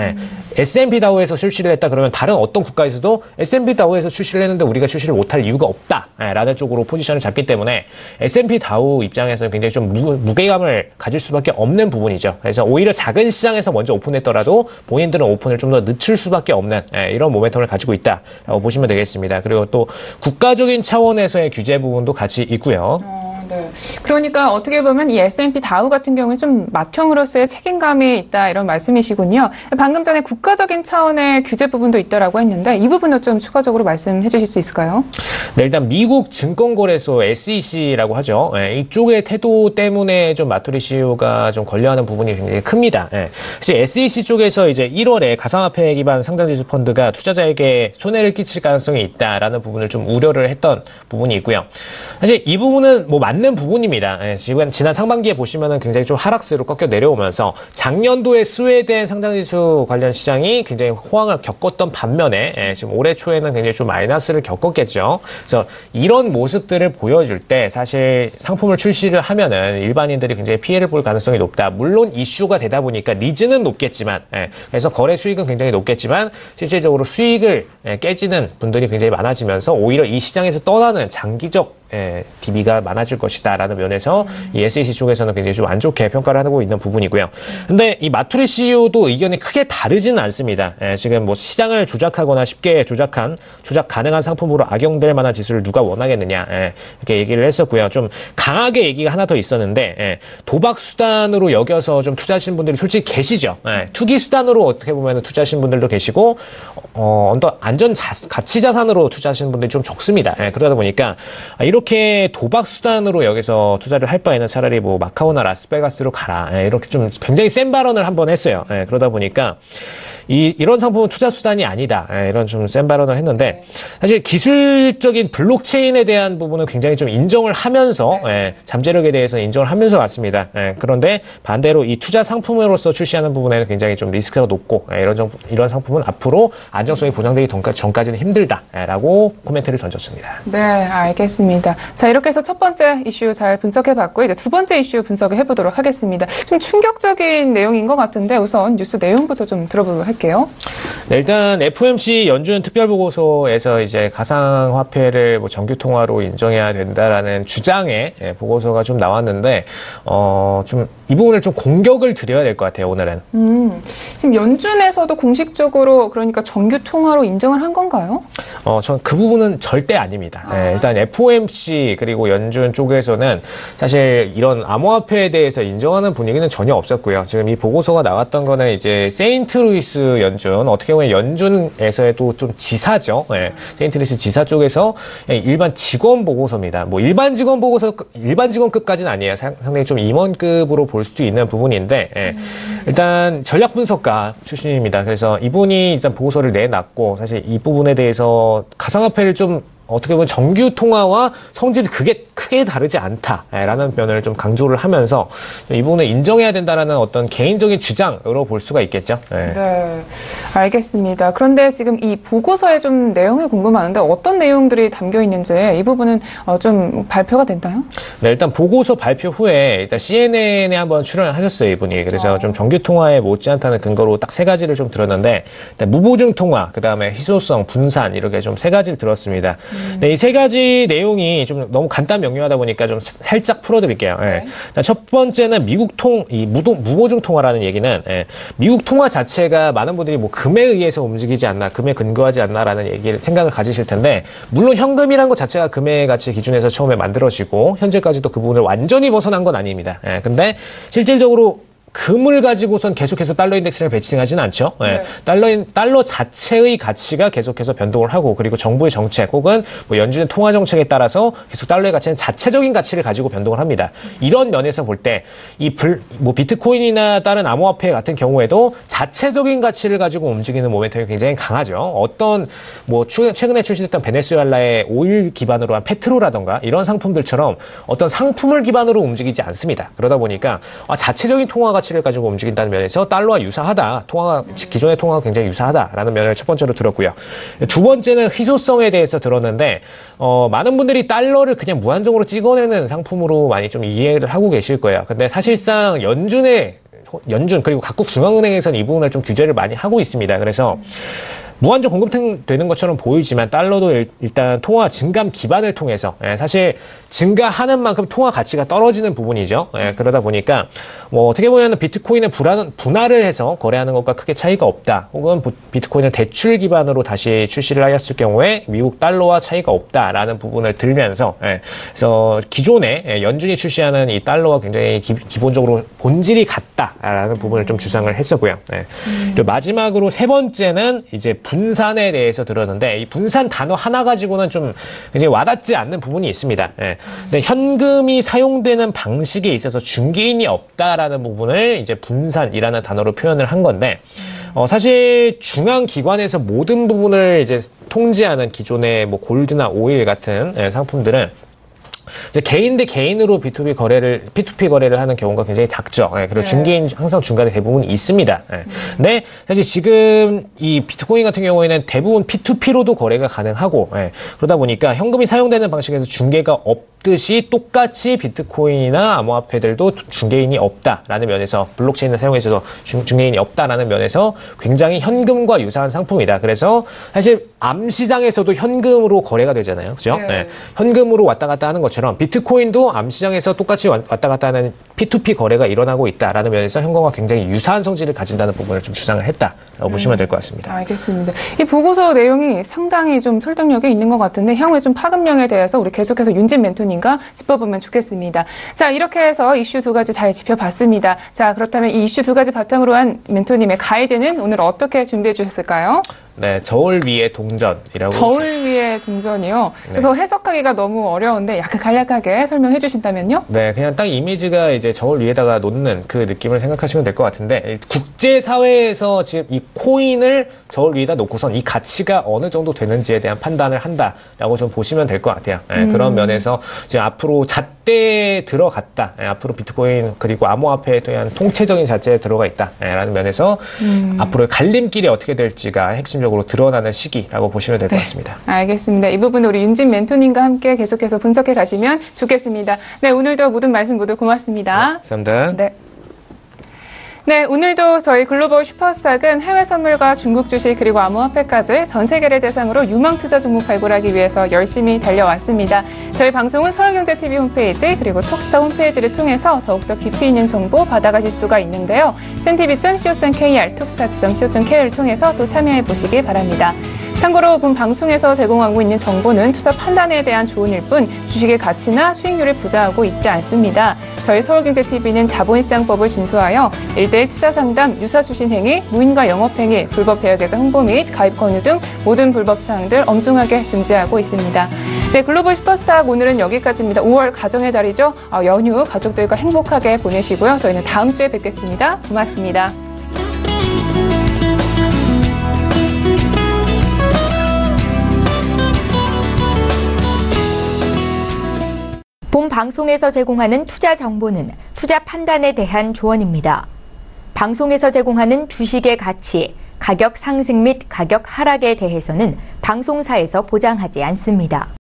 S&P 다우에서 출시를 했다 그러면 다른 어떤 국가에서도 S&P 다우에서 출시를 했는데 우리가 출시를 못할 이유가 없다라는 쪽으로 포지션을 잡기 때문에 S&P 다우 입장에서는 굉장히 좀 무게감을 가질 수밖에 없는 부분이죠. 그래서 오히려 작은 시장에서 먼저 오픈했더라도 본인들은 오픈을 좀 더 늦출 수밖에 없는 이런 모멘텀을 가지고 있다라고 보시면 되겠습니다. 그리고 또 국가적인 차원에서의 규제 부분도 같이 있고요. 네. 그러니까 어떻게 보면 이 S&P 다우 같은 경우는 좀 맏형으로서의 책임감이 있다 이런 말씀이시군요. 방금 전에 국가적인 차원의 규제 부분도 있다라고 했는데 이 부분도 좀 추가적으로 말씀해 주실 수 있을까요? 네, 일단 미국 증권거래소 SEC라고 하죠. 이쪽의 태도 때문에 좀 마토리 CEO가 좀 권려하는 부분이 굉장히 큽니다. 사실 SEC 쪽에서 이제 1월에 가상화폐 기반 상장지수 펀드가 투자자에게 손해를 끼칠 가능성이 있다라는 부분을 좀 우려를 했던 부분이 있고요. 사실 이 부분은 뭐 맞는 부분입니다. 예, 지난 상반기에 보시면은 굉장히 좀 하락세로 꺾여 내려오면서 작년도에 스웨덴 상장지수 관련 시장이 굉장히 호황을 겪었던 반면에 지금 올해 초에는 굉장히 좀 마이너스를 겪었겠죠. 그래서 이런 모습들을 보여줄 때 사실 상품을 출시를 하면은 일반인들이 굉장히 피해를 볼 가능성이 높다. 물론 이슈가 되다 보니까 니즈는 높겠지만, 그래서 거래 수익은 굉장히 높겠지만 실질적으로 수익을 깨지는 분들이 굉장히 많아지면서 오히려 이 시장에서 떠나는 장기적 DB가 많아질 것이다라는 면에서 이 SEC 쪽에서는 굉장히 좀 안 좋게 평가를 하고 있는 부분이고요. 근데 이 마투리 CEO도 의견이 크게 다르지는 않습니다. 지금 뭐 시장을 조작하거나 쉽게 조작 가능한 상품으로 악용될 만한 지수를 누가 원하겠느냐 이렇게 얘기를 했었고요. 좀 강하게 얘기가 하나 더 있었는데 도박 수단으로 여겨서 좀 투자하시는 분들이 솔직히 계시죠. 투기 수단으로 어떻게 보면 투자하시는 분들도 계시고 안전 가치 자산으로 투자하시는 분들이 좀 적습니다. 그러다 보니까 이렇게 도박 수단으로 여기서 투자를 할 바에는 차라리 뭐 마카오나 라스베가스로 가라. 이렇게 좀 굉장히 센 발언을 한번 했어요. 그러다 보니까 이런 상품은 투자 수단이 아니다. 이런 좀 센 발언을 했는데 사실 기술적인 블록체인에 대한 부분은 굉장히 좀 인정을 하면서 잠재력에 대해서 인정을 하면서 왔습니다. 그런데 반대로 이 투자 상품으로서 출시하는 부분에는 굉장히 좀 리스크가 높고 이런 상품은 앞으로 안정성이 보장되기 전까지는 힘들다라고 코멘트를 던졌습니다. 네, 알겠습니다. 자, 이렇게 해서 첫 번째 이슈 잘 분석해봤고 이제 두 번째 이슈 분석해보도록 하겠습니다. 좀 충격적인 내용인 것 같은데 우선 뉴스 내용부터 좀 들어보도록 할게요. 네, 일단 FOMC 연준 특별보고서에서 이제 가상화폐를 뭐 정규통화로 인정해야 된다라는 주장의 보고서가 좀 나왔는데 좀 이 부분을 좀 공격을 드려야 될 것 같아요, 오늘은. 지금 연준에서도 공식적으로 그러니까 정규통화로 인정을 한 건가요? 전 그 부분은 절대 아닙니다. 일단 FOMC 그리고 연준 쪽에서는 사실 이런 암호화폐에 대해서 인정하는 분위기는 전혀 없었고요. 지금 이 보고서가 나왔던 거는 이제 세인트루이스 연준, 어떻게 보면 연준에서의 또 좀 지사죠. 세인트루이스 지사 쪽에서 일반 직원 보고서입니다. 뭐 일반 직원급까지는 아니에요. 상당히 좀 임원급으로 볼 수도 있는 부분인데 일단 전략 분석가 출신입니다. 그래서 이분이 일단 보고서를 내놨고 사실 이 부분에 대해서 가상화폐를 좀 어떻게 보면 정규 통화와 성질이 크게 다르지 않다라는 면을 좀 강조를 하면서 이 부분을 인정해야 된다라는 어떤 개인적인 주장으로 볼 수가 있겠죠. 네, 알겠습니다. 그런데 지금 이 보고서에 좀 내용이 궁금한데 어떤 내용들이 담겨 있는지 이 부분은 좀 발표가 됐나요? 네, 일단 보고서 발표 후에 일단 CNN에 한번 출연을 하셨어요, 이분이. 그래서 좀 정규 통화에 못지않다는 근거로 딱 세 가지를 좀 들었는데 일단 무보증 통화, 그다음에 희소성, 분산 이렇게 좀 세 가지를 들었습니다. 네, 이 세 가지 내용이 좀 너무 간단 명료하다 보니까 좀 살짝 풀어드릴게요. 첫 번째는 무보증 통화라는 얘기는 미국 통화 자체가 많은 분들이 뭐 금에 의해서 움직이지 않나, 금에 근거하지 않나라는 생각을 가지실 텐데 물론 현금이란 것 자체가 금의 가치 기준에서 처음에 만들어지고 현재까지도 그 부분을 완전히 벗어난 건 아닙니다. 근데 실질적으로 금을 가지고선 계속해서 달러 인덱스를 배치하지는 않죠. 달러 자체의 가치가 계속해서 변동을 하고 그리고 정부의 정책 혹은 뭐 연준의 통화 정책에 따라서 계속 달러의 가치는 자체적인 가치를 가지고 변동을 합니다. 이런 면에서 볼 때 뭐 비트코인이나 다른 암호화폐 같은 경우에도 자체적인 가치를 가지고 움직이는 모멘텀이 굉장히 강하죠. 어떤 뭐 최근에 출시됐던 베네수엘라의 오일 기반으로 한 페트로라던가 이런 상품들처럼 어떤 상품을 기반으로 움직이지 않습니다. 그러다 보니까 자체적인 통화 가치를 가지고 움직인다는 면에서 달러와 유사하다. 기존의 통화가 굉장히 유사하다라는 면을 첫 번째로 들었고요. 두 번째는 희소성에 대해서 들었는데 많은 분들이 달러를 그냥 무한정으로 찍어내는 상품으로 많이 좀 이해를 하고 계실 거예요. 근데 사실상 연준 그리고 각국 중앙은행에서는 이 부분을 좀 규제를 많이 하고 있습니다. 그래서 무한정 공급되는 것처럼 보이지만 달러도 일단 통화 증감 기반을 통해서 사실 증가하는 만큼 통화 가치가 떨어지는 부분이죠. 그러다 보니까 뭐 어떻게 보면 비트코인을 분할을 해서 거래하는 것과 크게 차이가 없다. 혹은 비트코인을 대출 기반으로 다시 출시를 하였을 경우에 미국 달러와 차이가 없다라는 부분을 들면서 그래서 기존에 연준이 출시하는 이 달러와 굉장히 기본적으로 본질이 같다라는 부분을 좀 주장을 했었고요. 그리고 마지막으로 세 번째는 이제 분산에 대해서 들었는데 이 분산 단어 하나 가지고는 좀 굉장히 와닿지 않는 부분이 있습니다. 근데 현금이 사용되는 방식에 있어서 중개인이 없다라는 부분을 이제 분산이라는 단어로 표현을 한 건데 사실 중앙기관에서 모든 부분을 이제 통제하는 기존의 뭐 골드나 오일 같은 상품들은 이제 개인 대 개인으로 P2P 거래를 하는 경우가 굉장히 작죠. 예, 그리고 중개인 항상 중간에 대부분 있습니다. 예. 근데 사실 지금 이 비트코인 같은 경우에는 대부분 P2P로도 거래가 가능하고, 예, 그러다 보니까 현금이 사용되는 방식에서 중개가 없듯이 똑같이 비트코인이나 암호화폐들도 중개인이 없다라는 면에서, 블록체인을 사용해서 중개인이 없다라는 면에서 굉장히 현금과 유사한 상품이다. 그래서 사실 암시장에서도 현금으로 거래가 되잖아요. 그죠? 네. 네. 현금으로 왔다 갔다 하는 것처럼 비트코인도 암시장에서 똑같이 왔다 갔다 하는 P2P 거래가 일어나고 있다라는 면에서 현금과 굉장히 유사한 성질을 가진다는 부분을 좀 주장을 했다라고 보시면 될 것 같습니다. 알겠습니다. 이 보고서 내용이 상당히 좀 설득력이 있는 것 같은데 향후에 좀 파급력에 대해서 우리 계속해서 윤진 멘토님과 짚어보면 좋겠습니다. 자, 이렇게 해서 이슈 두 가지 잘 짚어봤습니다. 자, 그렇다면 이 이슈 두 가지 바탕으로 한 멘토님의 가이드는 오늘 어떻게 준비해 주셨을까요? 네, 저울 위의 동전이라고. 저울 위의 동전이요. 그래서 해석하기가 너무 어려운데 약간 간략하게 설명해 주신다면요? 네, 그냥 딱 이미지가 이제 저울 위에다가 놓는 그 느낌을 생각하시면 될 것 같은데, 국제사회에서 지금 이 코인을 저울 위에다 놓고선 이 가치가 어느 정도 되는지에 대한 판단을 한다라고 좀 보시면 될 것 같아요. 네, 그런 면에서 이제 앞으로 잣대에 들어갔다. 네, 앞으로 비트코인 그리고 암호화폐에 대한 통체적인 자체에 들어가 있다라는 면에서 앞으로의 갈림길이 어떻게 될지가 핵심적으로 드러나는 시기라고 보시면 될 것 같습니다. 알겠습니다. 이 부분 우리 윤진 멘토님과 함께 계속해서 분석해 가시면 좋겠습니다. 네, 오늘도 모든 말씀 모두 고맙습니다. 감사합니다. 네. 네, 오늘도 저희 글로벌 슈퍼스탁은 해외 선물과 중국 주식 그리고 암호화폐까지 전 세계를 대상으로 유망 투자 종목 발굴하기 위해서 열심히 달려왔습니다. 저희 방송은 서울경제TV 홈페이지 그리고 톡스타 홈페이지를 통해서 더욱더 깊이 있는 정보 받아가실 수가 있는데요. cntv.co.kr, 톡스타.co.kr을 통해서 또 참여해 보시기 바랍니다. 참고로 본 방송에서 제공하고 있는 정보는 투자 판단에 대한 조언일 뿐 주식의 가치나 수익률을 보장하고 있지 않습니다. 저희 서울경제TV는 자본시장법을 준수하여 1:1 투자 상담, 유사수신 행위, 무인과 영업행위, 불법 대여계좌 홍보 및 가입 권유 등 모든 불법 사항들 엄중하게 금지하고 있습니다. 네, 글로벌 슈퍼스탁 오늘은 여기까지입니다. 5월 가정의 달이죠. 연휴 가족들과 행복하게 보내시고요. 저희는 다음 주에 뵙겠습니다. 고맙습니다. 본 방송에서 제공하는 투자 정보는 투자 판단에 대한 조언입니다. 방송에서 제공하는 주식의 가치, 가격 상승 및 가격 하락에 대해서는 방송사에서 보장하지 않습니다.